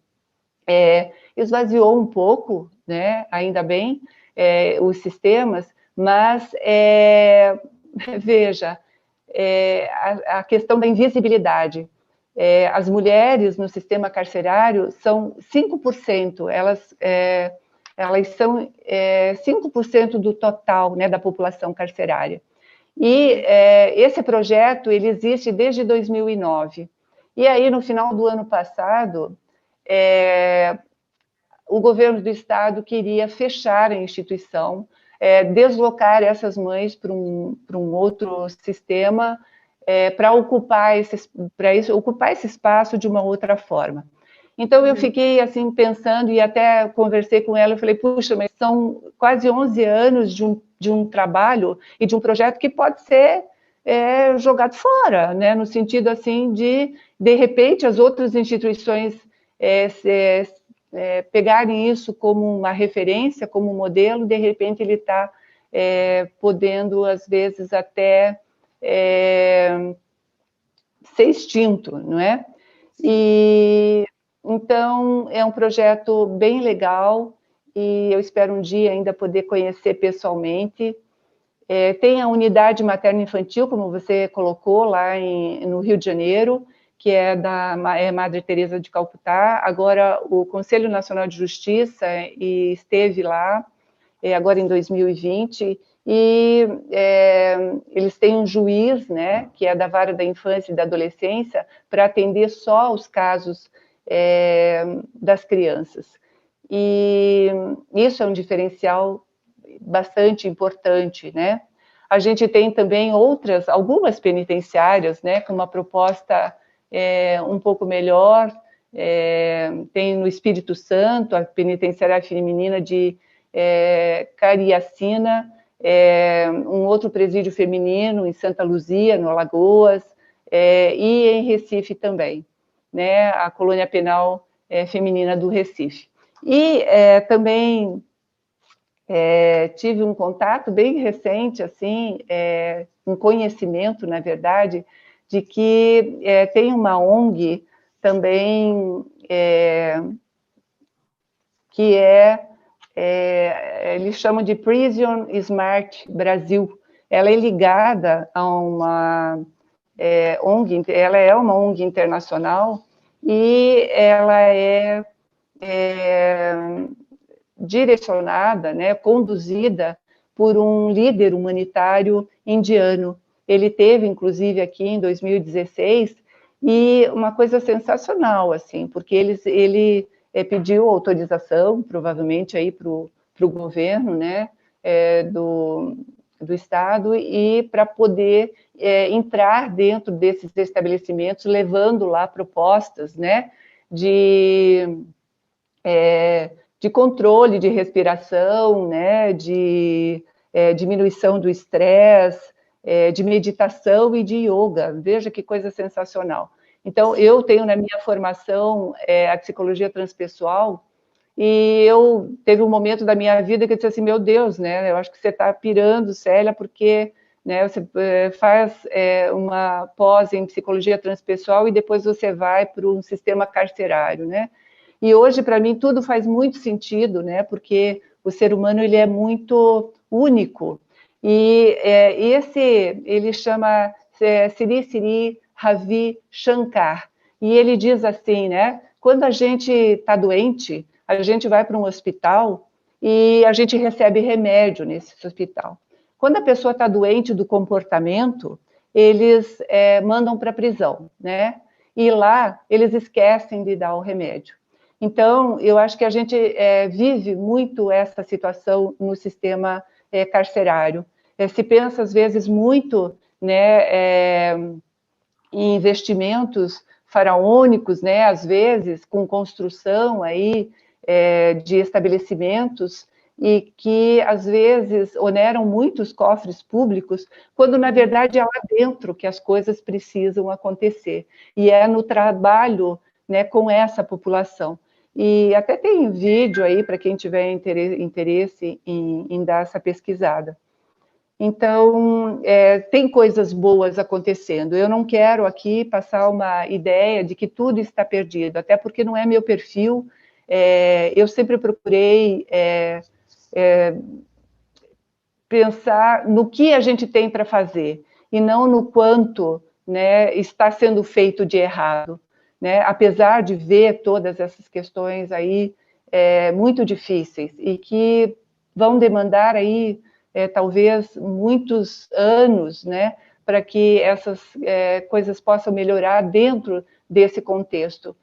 B: esvaziou um pouco, né, ainda bem, os sistemas, mas veja, a questão da invisibilidade. As mulheres no sistema carcerário são 5%, elas são 5% do total, né, da população carcerária. E esse projeto, ele existe desde 2009. E aí, no final do ano passado, o governo do estado queria fechar a instituição, deslocar essas mães para um outro sistema, para ocupar esse espaço de uma outra forma. Então, eu fiquei, assim, pensando, e até conversei com ela, eu falei, puxa, mas são quase 11 anos de um trabalho e de um projeto que pode ser jogado fora, né? No sentido, assim, de repente, as outras instituições pegarem isso como uma referência, como um modelo, de repente ele está podendo, às vezes, até ser extinto, não é? E então é um projeto bem legal e eu espero um dia ainda poder conhecer pessoalmente. Tem a unidade materno-infantil, como você colocou, lá no Rio de Janeiro, que é da Madre Teresa de Calcutá. Agora o Conselho Nacional de Justiça esteve lá, agora em 2020, e eles têm um juiz, né, que é da Vara da Infância e da Adolescência, para atender só os casos das crianças. E isso é um diferencial bastante importante, né? A gente tem também algumas penitenciárias, né, com uma proposta um pouco melhor. Tem no Espírito Santo a penitenciária feminina de Cariacina, um outro presídio feminino em Santa Luzia, no Alagoas, e em Recife também, né, a colônia penal feminina do Recife. E também tive um contato bem recente, assim, um conhecimento, na verdade, de que tem uma ONG também que eles chamam de Prison Smart Brasil. Ela é ligada a uma ONG, ela é uma ONG internacional e ela direcionada, né, conduzida por um líder humanitário indiano. Ele teve, inclusive, aqui em 2016, e uma coisa sensacional, assim, porque ele pediu autorização, provavelmente, aí para o governo, né, do estado, e para poder entrar dentro desses estabelecimentos, levando lá propostas, né, de controle de respiração, né, de diminuição do estresse, de meditação e de yoga. Veja que coisa sensacional. Então, eu tenho na minha formação a psicologia transpessoal, e teve um momento da minha vida que eu disse assim, meu Deus, né, eu acho que você está pirando, Célia, porque né, você faz uma pós em psicologia transpessoal e depois você vai para um sistema carcerário, né? E hoje, para mim, tudo faz muito sentido, né? Porque o ser humano ele é muito único. E ele chama Sri Sri Ravi Shankar. E ele diz assim, né? Quando a gente está doente, a gente vai para um hospital e a gente recebe remédio nesse hospital. Quando a pessoa está doente do comportamento, eles mandam para a prisão, né? E lá eles esquecem de dar o remédio. Então, eu acho que a gente vive muito essa situação no sistema carcerário. Se pensa, às vezes, muito, né, em investimentos faraônicos, né, às vezes, com construção aí, de estabelecimentos, e que, às vezes, oneram muito os cofres públicos, quando, na verdade, é lá dentro que as coisas precisam acontecer. E é no trabalho, né, com essa população. E até tem vídeo aí para quem tiver interesse em dar essa pesquisada. Então, tem coisas boas acontecendo. Eu não quero aqui passar uma ideia de que tudo está perdido, até porque não é meu perfil. Eu sempre procurei pensar no que a gente tem para fazer, e não no quanto, né, está sendo feito de errado. Né? Apesar de ver todas essas questões aí muito difíceis e que vão demandar aí talvez muitos anos, né, para que essas coisas possam melhorar dentro desse contexto.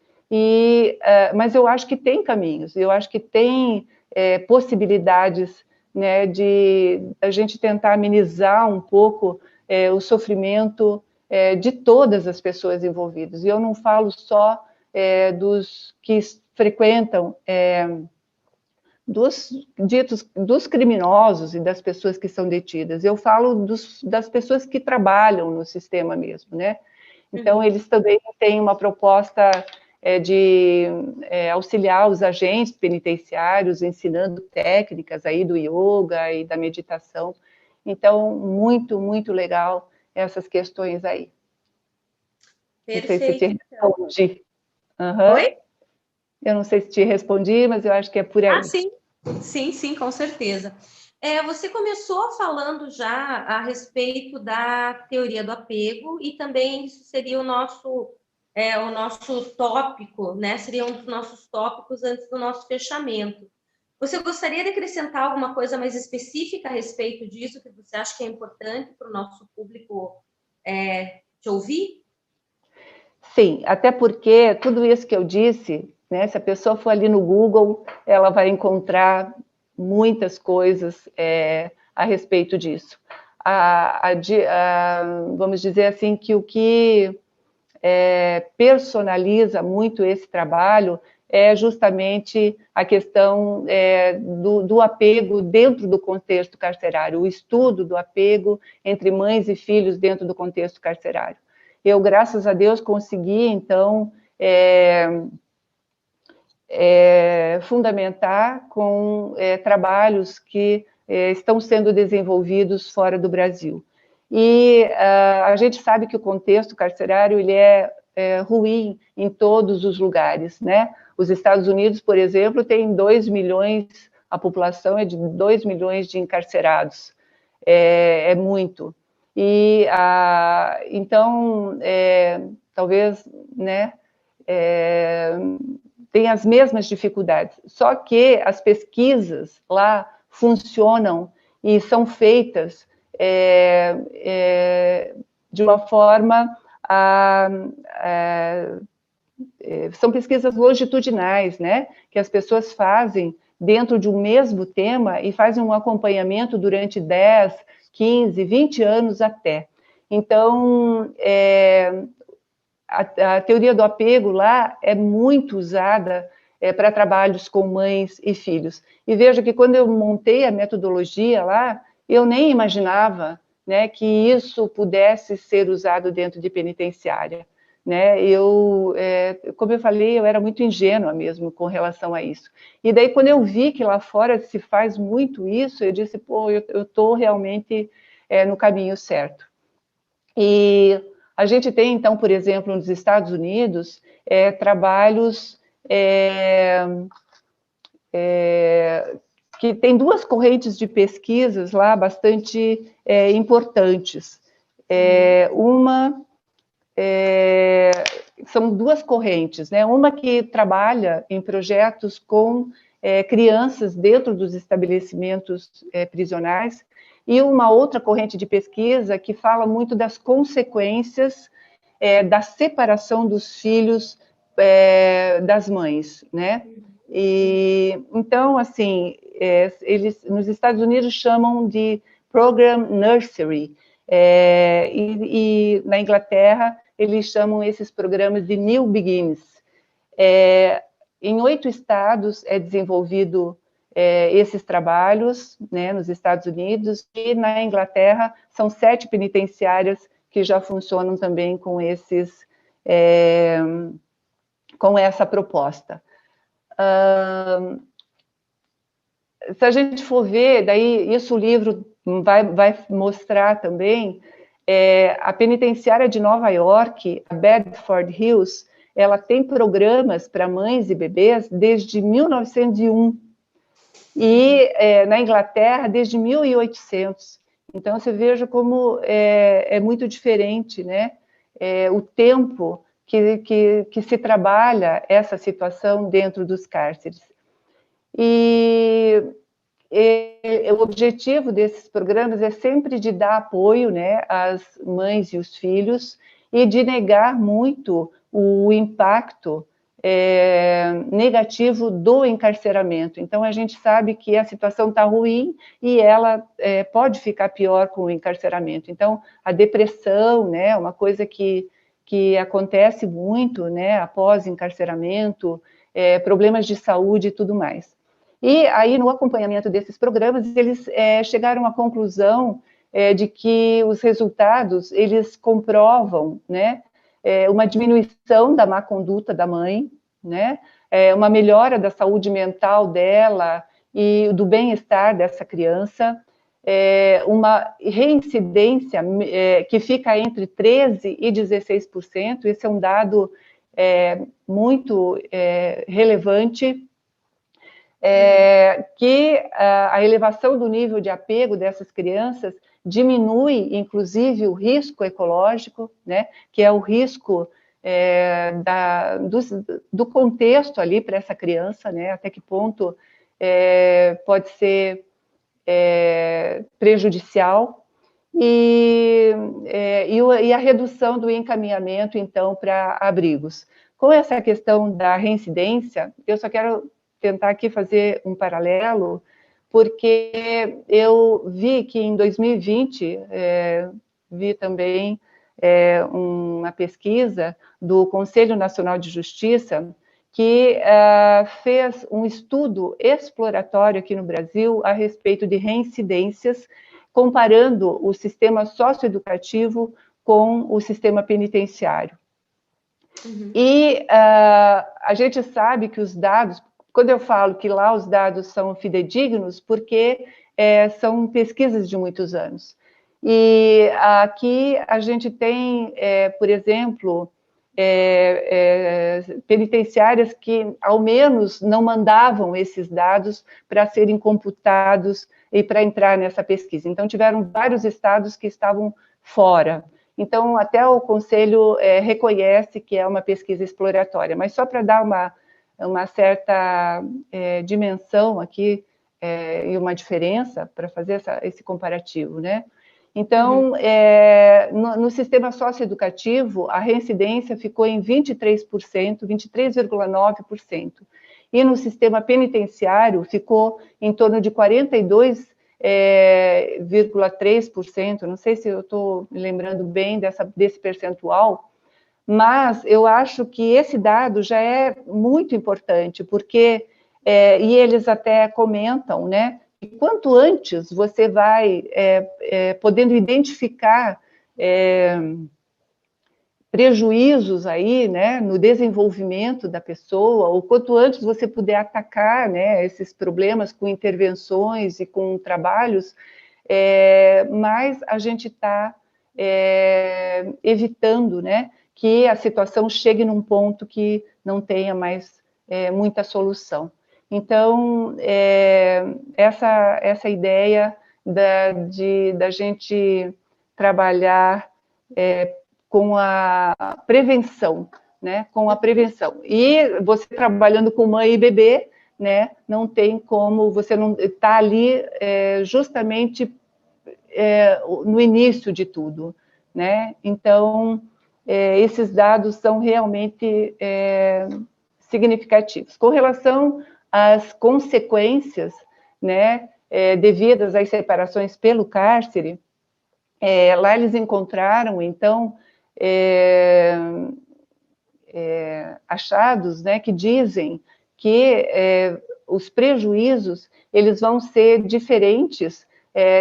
B: Mas eu acho que tem caminhos, eu acho que tem possibilidades, né, de a gente tentar amenizar um pouco o sofrimento de todas as pessoas envolvidas. E eu não falo só dos que frequentam, dos criminosos e das pessoas que são detidas. Eu falo das pessoas que trabalham no sistema mesmo, né? Então, eles também têm uma proposta de auxiliar os agentes penitenciários, ensinando técnicas aí do yoga e da meditação. Então, muito, muito legal essas questões aí.
A: Perfeito.
B: Não sei se te respondi. Uhum.
A: Oi?
B: Eu não sei se te respondi, mas eu acho que é por aí.
A: Ah, sim. Sim, sim, com certeza. Você começou falando já a respeito da teoria do apego, e também isso seria o nosso tópico, né? Seria um dos nossos tópicos antes do nosso fechamento. Você gostaria de acrescentar alguma coisa mais específica a respeito disso, que você acha que é importante para o nosso público te ouvir?
B: Sim, até porque tudo isso que eu disse, né, se a pessoa for ali no Google, ela vai encontrar muitas coisas a respeito disso. Vamos dizer assim, que o que personaliza muito esse trabalho é justamente a questão do apego dentro do contexto carcerário, o estudo do apego entre mães e filhos dentro do contexto carcerário. Eu, graças a Deus, consegui, então, fundamentar com trabalhos que estão sendo desenvolvidos fora do Brasil. E a gente sabe que o contexto carcerário ele é ruim em todos os lugares, né? Os Estados Unidos, por exemplo, tem 2 milhões, a população é de 2 milhões de encarcerados, é muito. E, então, talvez, né, tem as mesmas dificuldades, só que as pesquisas lá funcionam e são feitas de uma forma são pesquisas longitudinais, né, que as pessoas fazem dentro de um mesmo tema e fazem um acompanhamento durante 10, 15, 20 anos até. Então, a teoria do apego lá é muito usada para trabalhos com mães e filhos. E veja que quando eu montei a metodologia lá, eu nem imaginava, né, que isso pudesse ser usado dentro de penitenciária. Né? Como eu falei, eu era muito ingênua mesmo com relação a isso. E daí, quando eu vi que lá fora se faz muito isso, eu disse, pô, eu estou realmente no caminho certo. E a gente tem, então, por exemplo, nos Estados Unidos, trabalhos que tem 2 correntes de pesquisas lá bastante importantes. São 2 correntes, né? Uma que trabalha em projetos com crianças dentro dos estabelecimentos prisionais, e uma outra corrente de pesquisa que fala muito das consequências da separação dos filhos das mães, né? E, então, assim, eles nos Estados Unidos chamam de Program Nursery, e na Inglaterra eles chamam esses programas de New Beginnings. Em 8 estados é desenvolvido esses trabalhos, né, nos Estados Unidos, e na Inglaterra são 7 penitenciárias que já funcionam também com com essa proposta. Se a gente for ver, daí isso o livro vai mostrar também, a penitenciária de Nova York, a Bedford Hills, ela tem programas para mães e bebês desde 1901, e na Inglaterra desde 1800. Então, você veja como é muito diferente, né? O tempo que se trabalha essa situação dentro dos cárceres. E o objetivo desses programas é sempre de dar apoio, né, às mães e os filhos, e de negar muito o impacto negativo do encarceramento. Então, a gente sabe que a situação está ruim e ela pode ficar pior com o encarceramento. Então, a depressão, né, uma coisa que que acontece muito, né, após encarceramento, problemas de saúde e tudo mais. E aí, no acompanhamento desses programas, eles chegaram à conclusão de que os resultados, eles comprovam, né, uma diminuição da má conduta da mãe, né, uma melhora da saúde mental dela e do bem-estar dessa criança, uma reincidência que fica entre 13% e 16%, esse é um dado muito relevante, que a elevação do nível de apego dessas crianças diminui, inclusive, o risco ecológico, né, que é o risco do contexto ali para essa criança, né, até que ponto pode ser prejudicial, e a redução do encaminhamento, então, para abrigos. Com essa questão da reincidência, eu só quero tentar aqui fazer um paralelo, porque eu vi que em 2020, vi também uma pesquisa do Conselho Nacional de Justiça, que fez um estudo exploratório aqui no Brasil a respeito de reincidências, comparando o sistema socioeducativo com o sistema penitenciário. Uhum. E a gente sabe que os dados, quando eu falo que lá os dados são fidedignos, porque são pesquisas de muitos anos. E aqui a gente tem, por exemplo, penitenciárias que, ao menos, não mandavam esses dados para serem computados e para entrar nessa pesquisa. Então, tiveram vários estados que estavam fora. Então, até o Conselho reconhece que é uma pesquisa exploratória, mas só para dar uma certa dimensão aqui e uma diferença para fazer esse comparativo, né? Então, no sistema socioeducativo, a reincidência ficou em 23%, 23,9%. E no sistema penitenciário ficou em torno de 42,3%. Não sei se eu estou me lembrando bem desse percentual, mas eu acho que esse dado já é muito importante, porque, e eles até comentam, né, que quanto antes você vai podendo identificar prejuízos aí, né, no desenvolvimento da pessoa, ou quanto antes você puder atacar, né, esses problemas com intervenções e com trabalhos, mais a gente está evitando, né, que a situação chegue num ponto que não tenha mais muita solução. Então, essa ideia da gente trabalhar com a prevenção, né? Com a prevenção. E você trabalhando com mãe e bebê, né? Não tem como, você não está ali justamente no início de tudo, né? Então, esses dados são realmente significativos. Com relação às consequências, né, devidas às separações pelo cárcere, lá eles encontraram, então, achados, né, que dizem que os prejuízos eles vão ser diferentes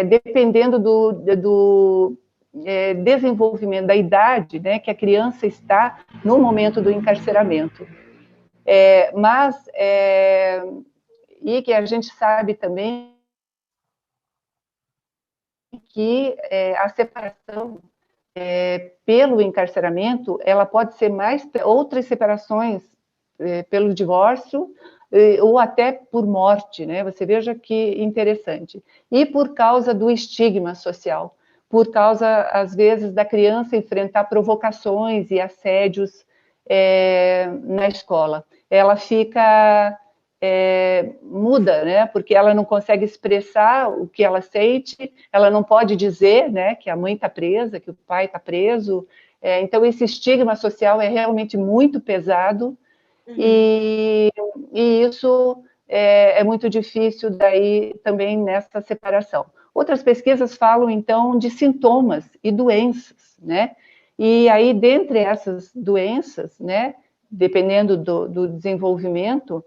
B: dependendo do desenvolvimento, da idade, né, que a criança está no momento do encarceramento. E que a gente sabe também que a separação pelo encarceramento, ela pode ser mais outras separações pelo divórcio ou até por morte, né? Você veja que interessante. E por causa do estigma social, por causa, às vezes, da criança enfrentar provocações e assédios na escola. Ela fica muda, né? Porque ela não consegue expressar o que ela sente, ela não pode dizer, né, que a mãe está presa, que o pai está preso. Então, esse estigma social é realmente muito pesado, e isso é muito difícil daí também nessa separação. Outras pesquisas falam, então, de sintomas e doenças, né? E aí, dentre essas doenças, né, dependendo do desenvolvimento,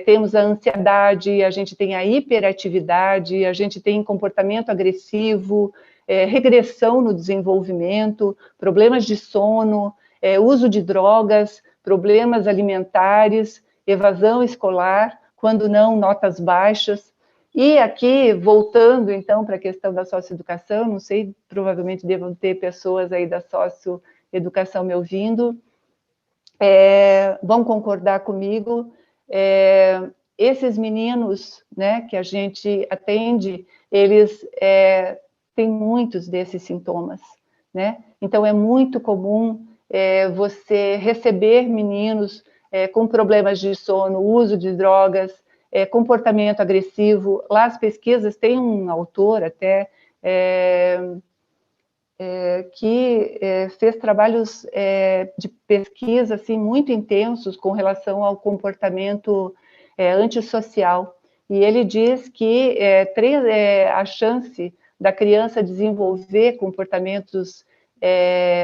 B: temos a ansiedade, a gente tem a hiperatividade, a gente tem comportamento agressivo, regressão no desenvolvimento, problemas de sono, uso de drogas, problemas alimentares, evasão escolar, quando não, notas baixas. E aqui, voltando, então, para a questão da socioeducação, não sei, provavelmente devam ter pessoas aí da socioeducação me ouvindo, vão concordar comigo, esses meninos, né, que a gente atende, eles têm muitos desses sintomas, né? Então, é muito comum você receber meninos com problemas de sono, uso de drogas, comportamento agressivo. Lá as pesquisas, tem um autor até que fez trabalhos de pesquisa assim, muito intensos com relação ao comportamento antissocial. E ele diz que a chance da criança desenvolver comportamentos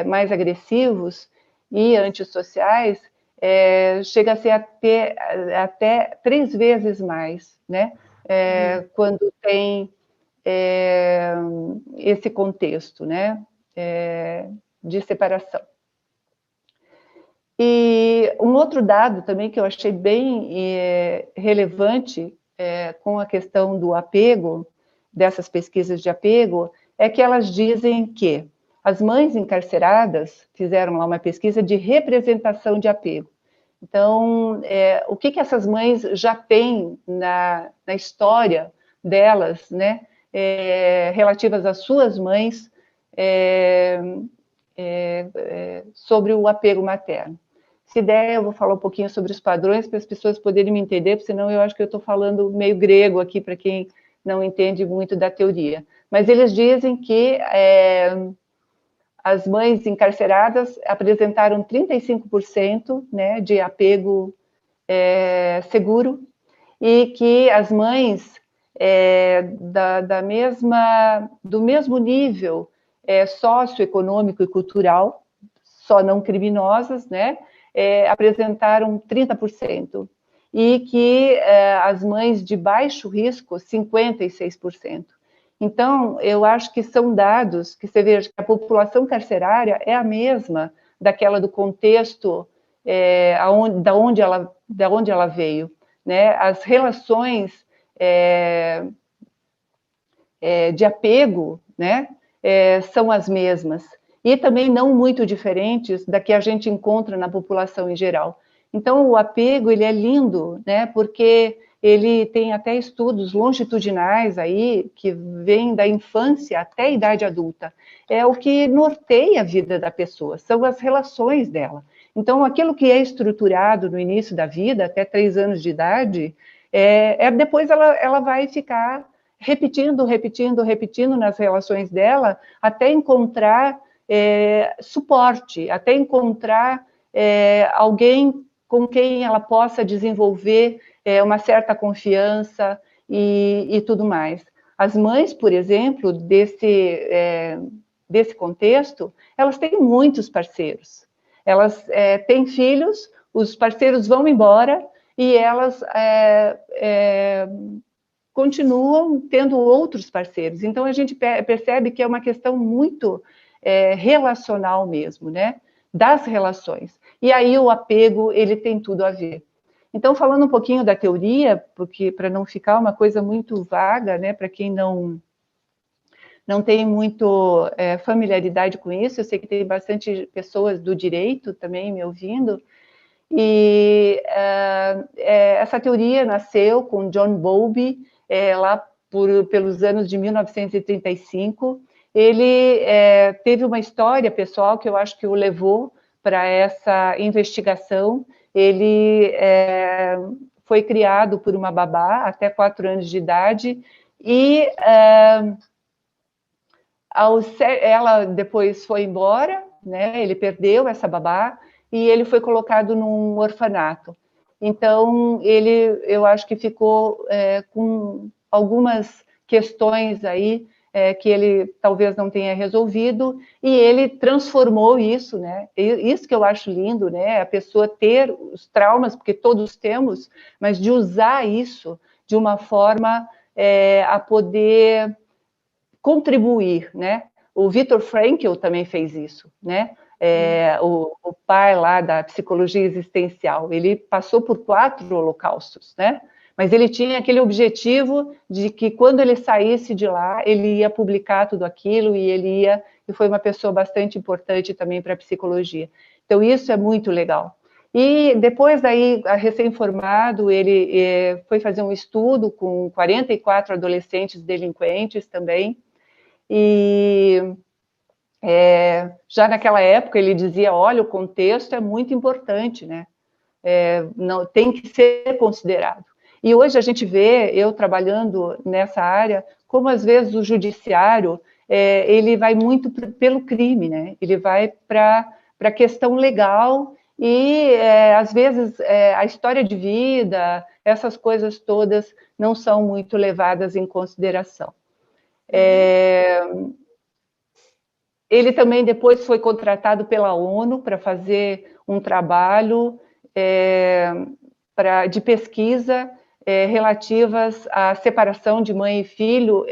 B: mais agressivos e antissociais chega a ser até 3 vezes mais, né? Quando tem esse contexto, né, de separação. E um outro dado também que eu achei bem relevante com a questão do apego, dessas pesquisas de apego, é que elas dizem que as mães encarceradas fizeram lá uma pesquisa de representação de apego. Então, o que essas mães já têm na história delas, né, relativas às suas mães, sobre o apego materno. Se der, eu vou falar um pouquinho sobre os padrões, para as pessoas poderem me entender, porque senão eu acho que eu estou falando meio grego aqui, para quem não entende muito da teoria. Mas eles dizem que as mães encarceradas apresentaram 35%, né, de apego seguro, e que as mães do mesmo nível socioeconômico e cultural, só não criminosas, né, apresentaram 30%, e que as mães de baixo risco, 56%. Então, eu acho que são dados que você veja que a população carcerária é a mesma daquela do contexto da onde ela veio, né? As relações de apego, né, são as mesmas, e também não muito diferentes da que a gente encontra na população em geral. Então, o apego, ele é lindo, né, porque ele tem até estudos longitudinais aí, que vêm da infância até a idade adulta. É o que norteia a vida da pessoa, são as relações dela. Então, aquilo que é estruturado no início da vida, até 3 anos de idade, depois ela vai ficar repetindo nas relações dela, até encontrar suporte, até encontrar alguém com quem ela possa desenvolver uma certa confiança e tudo mais. As mães, por exemplo, desse contexto, elas têm muitos parceiros. Elas têm filhos, os parceiros vão embora e elas continuam tendo outros parceiros. Então, a gente percebe que é uma questão muito relacional mesmo, né? Das relações. E aí o apego, ele tem tudo a ver. Então, falando um pouquinho da teoria, porque para não ficar uma coisa muito vaga, né? Para quem não tem muito familiaridade com isso, eu sei que tem bastante pessoas do direito também me ouvindo, e essa teoria nasceu com John Bowlby, lá pelos anos de 1935, ele teve uma história pessoal que eu acho que o levou para essa investigação. Ele foi criado por uma babá até 4 anos de idade, e ela depois foi embora, né? Ele perdeu essa babá, e ele foi colocado num orfanato. Então, eu acho que ficou com algumas questões aí que ele talvez não tenha resolvido, e ele transformou isso, né? Isso que eu acho lindo, né? A pessoa ter os traumas, porque todos temos, mas de usar isso de uma forma a poder contribuir, né? O Viktor Frankl também fez isso, né? O pai lá da psicologia existencial, ele passou por 4 holocaustos, né? Mas ele tinha aquele objetivo de que quando ele saísse de lá, ele ia publicar tudo aquilo e foi uma pessoa bastante importante também para a psicologia. Então, isso é muito legal. E depois daí, recém-formado, ele foi fazer um estudo com 44 adolescentes delinquentes também, e já naquela época ele dizia, olha, o contexto é muito importante, né? Não, tem que ser considerado. E hoje a gente vê, eu trabalhando nessa área, como às vezes o judiciário, ele vai muito pelo crime, né? Ele vai para a questão legal e, às vezes, a história de vida, essas coisas todas não são muito levadas em consideração. Ele também depois foi contratado pela ONU para fazer um trabalho de pesquisa relativas à separação de mãe e filho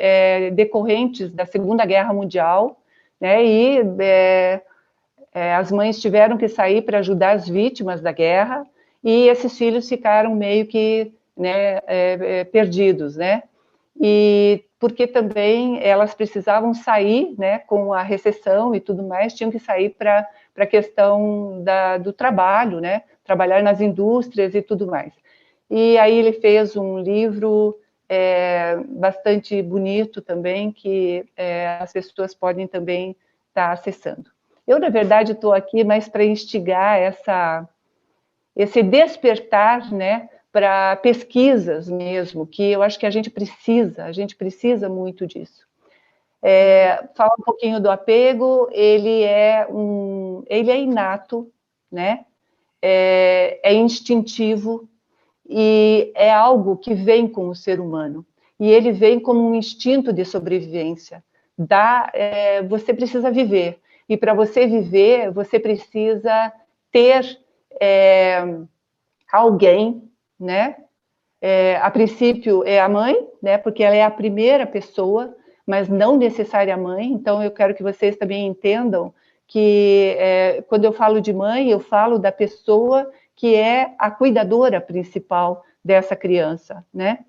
B: decorrentes da Segunda Guerra Mundial, né? E as mães tiveram que sair para ajudar as vítimas da guerra, e esses filhos ficaram meio que, né, perdidos, né? E porque também elas precisavam sair, né, com a recessão e tudo mais, tinham que sair para a questão do trabalho, né, trabalhar nas indústrias e tudo mais. E aí ele fez um livro bastante bonito também, que as pessoas podem também estar acessando. Eu, na verdade, estou aqui mais para instigar esse despertar, né, para pesquisas mesmo, que eu acho que a gente precisa muito disso. Falar um pouquinho do apego, ele é inato, né? É instintivo e é algo que vem com o ser humano. E ele vem como um instinto de sobrevivência. Você precisa viver. E para você viver, você precisa ter alguém, né? A princípio é a mãe, né? Porque ela é a primeira pessoa, mas não necessária a mãe. Então eu quero que vocês também entendam que quando eu falo de mãe, eu falo da pessoa que é a cuidadora principal dessa criança, né?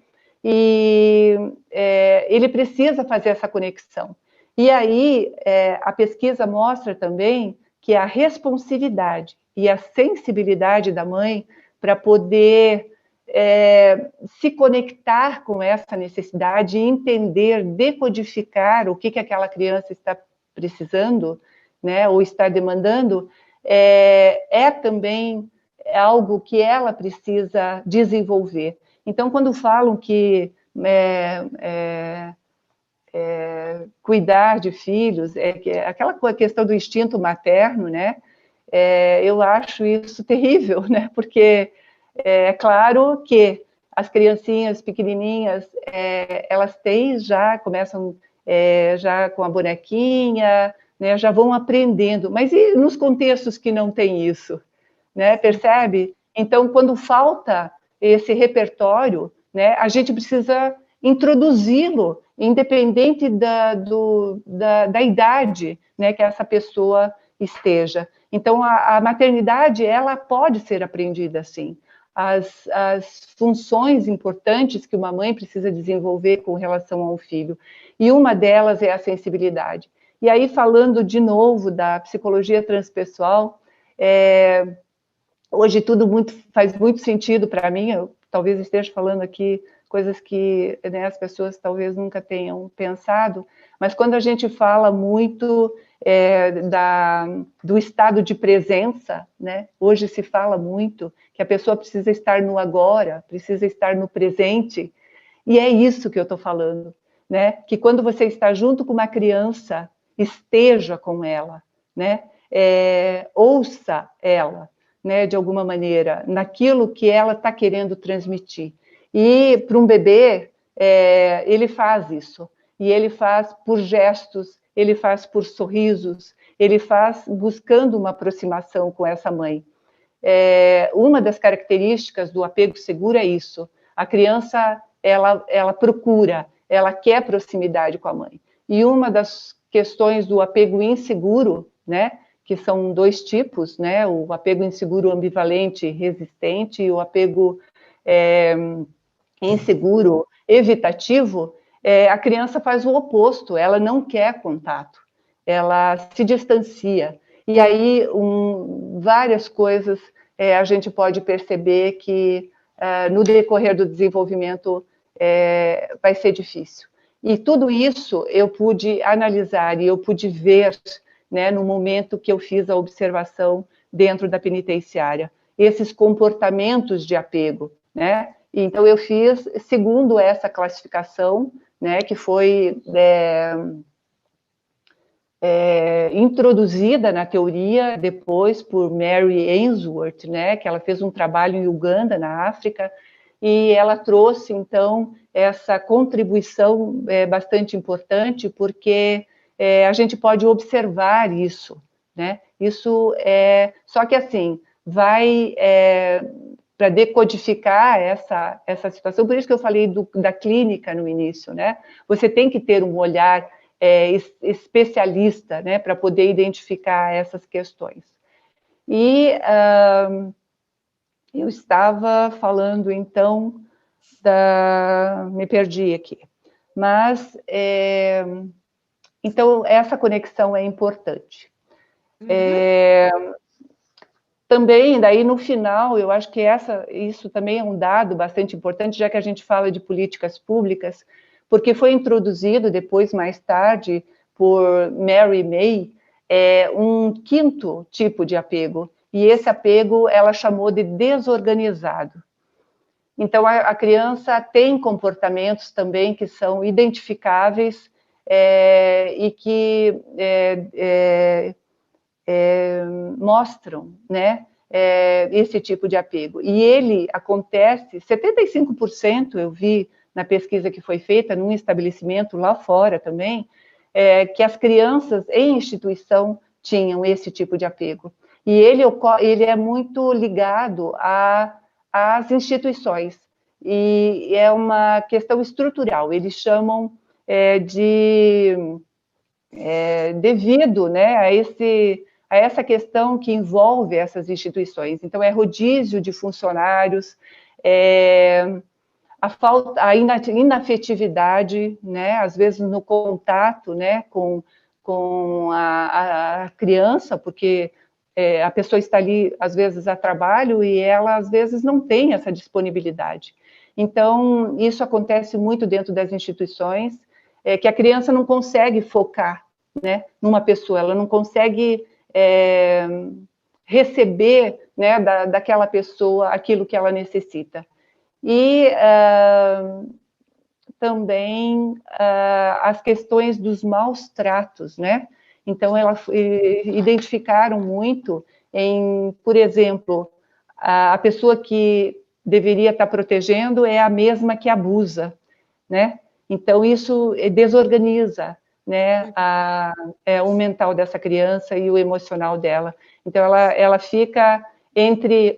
B: E ele precisa fazer essa conexão. E aí a pesquisa mostra também que a responsividade e a sensibilidade da mãe para poder se conectar com essa necessidade e entender, decodificar o que aquela criança está precisando, né, ou está demandando, também algo que ela precisa desenvolver. Então, quando falam que cuidar de filhos, aquela questão do instinto materno, né, eu acho isso terrível, né, porque é claro que as criancinhas pequenininhas, elas começam já com a bonequinha, né, já vão aprendendo, mas e nos contextos que não tem isso, né, percebe? Então, quando falta esse repertório, né, a gente precisa introduzi-lo, independente da idade, né, que essa pessoa esteja. Então, a maternidade, ela pode ser aprendida, sim. As funções importantes que uma mãe precisa desenvolver com relação ao filho. E uma delas é a sensibilidade. E aí, falando de novo da psicologia transpessoal, hoje tudo faz muito sentido para mim, eu talvez esteja falando aqui coisas que, né, as pessoas talvez nunca tenham pensado, mas quando a gente fala muito do estado de presença, né, hoje se fala muito que a pessoa precisa estar no agora, precisa estar no presente, e é isso que eu estou falando, né, que quando você está junto com uma criança, esteja com ela, né, ouça ela, né, de alguma maneira, naquilo que ela está querendo transmitir. E para um bebê, ele faz isso. e ele faz por gestos, ele faz por sorrisos, ele faz buscando uma aproximação com essa mãe. Uma das características do apego seguro é isso. A criança, ela procura, ela quer proximidade com a mãe. E uma das questões do apego inseguro, né, que são 2 tipos, né, o apego inseguro ambivalente resistente e o apego inseguro evitativo, a criança faz o oposto, ela não quer contato, ela se distancia. E aí, várias coisas a gente pode perceber que no decorrer do desenvolvimento vai ser difícil. E tudo isso eu pude analisar e eu pude ver, né, no momento que eu fiz a observação dentro da penitenciária, esses comportamentos de apego, né? Então, eu fiz segundo essa classificação, né, que foi introduzida na teoria depois por Mary Ainsworth, né, que ela fez um trabalho em Uganda, na África, e ela trouxe, então, essa contribuição bastante importante, porque a gente pode observar isso, né? Isso só que, assim, vai para decodificar essa situação, por isso que eu falei da clínica no início, né? Você tem que ter um olhar especialista, né, para poder identificar essas questões. E eu estava falando, então, me perdi aqui. Mas, então, essa conexão é importante. Também, daí, no final, eu acho que isso também é um dado bastante importante, já que a gente fala de políticas públicas, porque foi introduzido depois, mais tarde, por Mary May, um 5º tipo de apego, e esse apego ela chamou de desorganizado. Então, a criança tem comportamentos também que são identificáveis e que mostram, né, esse tipo de apego. E ele acontece, 75% eu vi na pesquisa que foi feita num estabelecimento lá fora também, que as crianças em instituição tinham esse tipo de apego. E ele é muito ligado às instituições, e é uma questão estrutural, eles chamam devido, né, a essa questão que envolve essas instituições. Então, é rodízio de funcionários, a inafetividade, né, às vezes no contato, né, com a criança, porque a pessoa está ali, às vezes, a trabalho e ela, às vezes, não tem essa disponibilidade. Então, isso acontece muito dentro das instituições, que a criança não consegue focar, né, numa pessoa, ela não consegue receber, né, daquela pessoa aquilo que ela necessita. E também as questões dos maus tratos, né? Então, elas identificaram muito por exemplo, a pessoa que deveria estar protegendo é a mesma que abusa, né? Então, isso desorganiza, né, o mental dessa criança e o emocional dela. Então, ela fica entre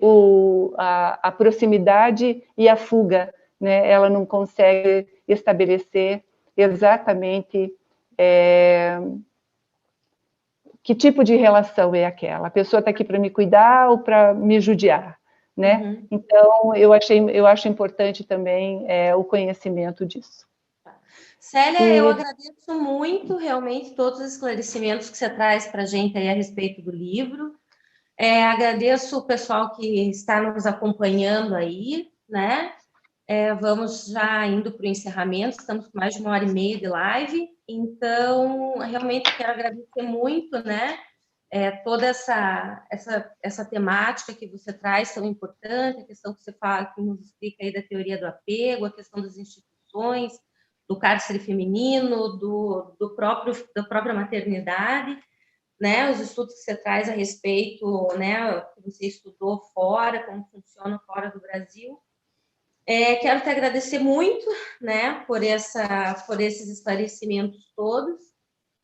B: a proximidade e a fuga, né? Ela não consegue estabelecer exatamente que tipo de relação é aquela. A pessoa está aqui para me cuidar ou para me judiar, né? Então, eu acho importante também o conhecimento disso.
A: Célia, eu agradeço muito, realmente, todos os esclarecimentos que você traz para a gente aí a respeito do livro. Agradeço o pessoal que está nos acompanhando aí, né? Vamos já indo para o encerramento, estamos com mais de 1h30 de live, então, realmente quero agradecer muito, né? Toda essa temática que você traz tão importante, a questão que você fala, que nos explica aí da teoria do apego, a questão das instituições, do cárcere feminino, da própria maternidade, né? Os estudos que você traz a respeito, né? Que você estudou fora, como funciona fora do Brasil. Quero te agradecer muito, né, por esses esclarecimentos todos.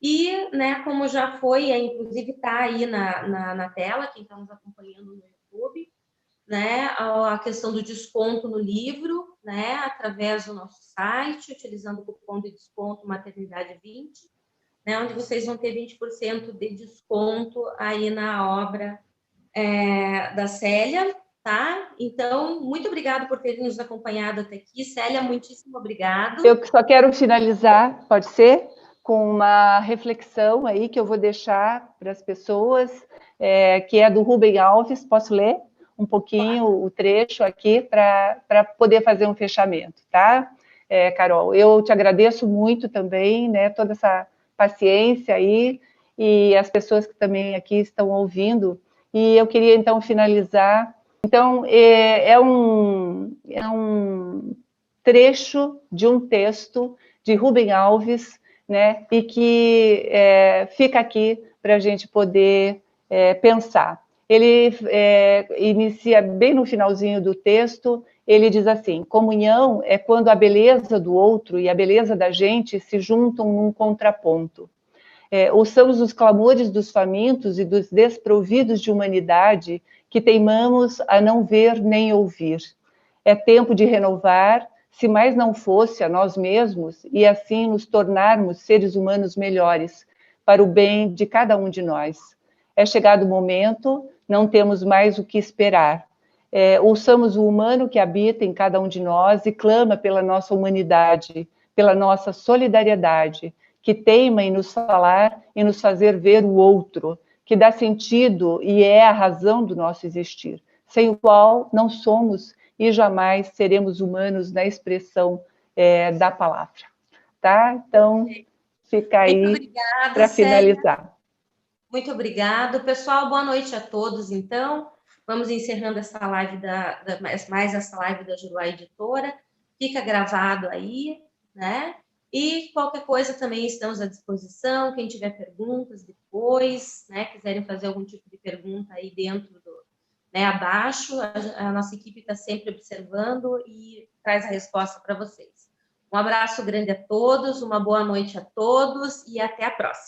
A: E, né, como já foi, inclusive está aí na tela, quem está nos acompanhando no YouTube, né, a questão do desconto no livro, né, através do nosso site, utilizando o cupom de desconto Maternidade20, né, onde vocês vão ter 20% de desconto aí na obra da Célia, tá? Então, muito obrigada por terem nos acompanhado até aqui. Célia, muitíssimo obrigado.
B: Eu só quero finalizar, pode ser, com uma reflexão aí que eu vou deixar para as pessoas, que é do Rubem Alves. Posso ler um pouquinho o trecho aqui para poder fazer um fechamento, tá? Carol, eu te agradeço muito também, né, toda essa paciência aí, e as pessoas que também aqui estão ouvindo, e eu queria então finalizar. Então, é um trecho de um texto de Rubem Alves, né, e que fica aqui para a gente poder pensar. Ele inicia bem no finalzinho do texto, ele diz assim: comunhão é quando a beleza do outro e a beleza da gente se juntam num contraponto. Ouçamos os clamores dos famintos e dos desprovidos de humanidade que teimamos a não ver nem ouvir. É tempo de renovar, se mais não fosse a nós mesmos, e assim nos tornarmos seres humanos melhores, para o bem de cada um de nós. É chegado o momento, não temos mais o que esperar. Ouçamos o humano que habita em cada um de nós e clama pela nossa humanidade, pela nossa solidariedade, que teima em nos falar e nos fazer ver o outro, que dá sentido e é a razão do nosso existir, sem o qual não somos e jamais seremos humanos na expressão da palavra. Tá? Então, fica aí para finalizar.
A: Muito obrigada. Pessoal, boa noite a todos, então. Vamos encerrando essa live mais essa live da Juruá Editora. Fica gravado aí, né? E qualquer coisa também estamos à disposição. Quem tiver perguntas depois, né? Quiserem fazer algum tipo de pergunta aí dentro abaixo, a nossa equipe está sempre observando e traz a resposta para vocês. Um abraço grande a todos, uma boa noite a todos e até a próxima.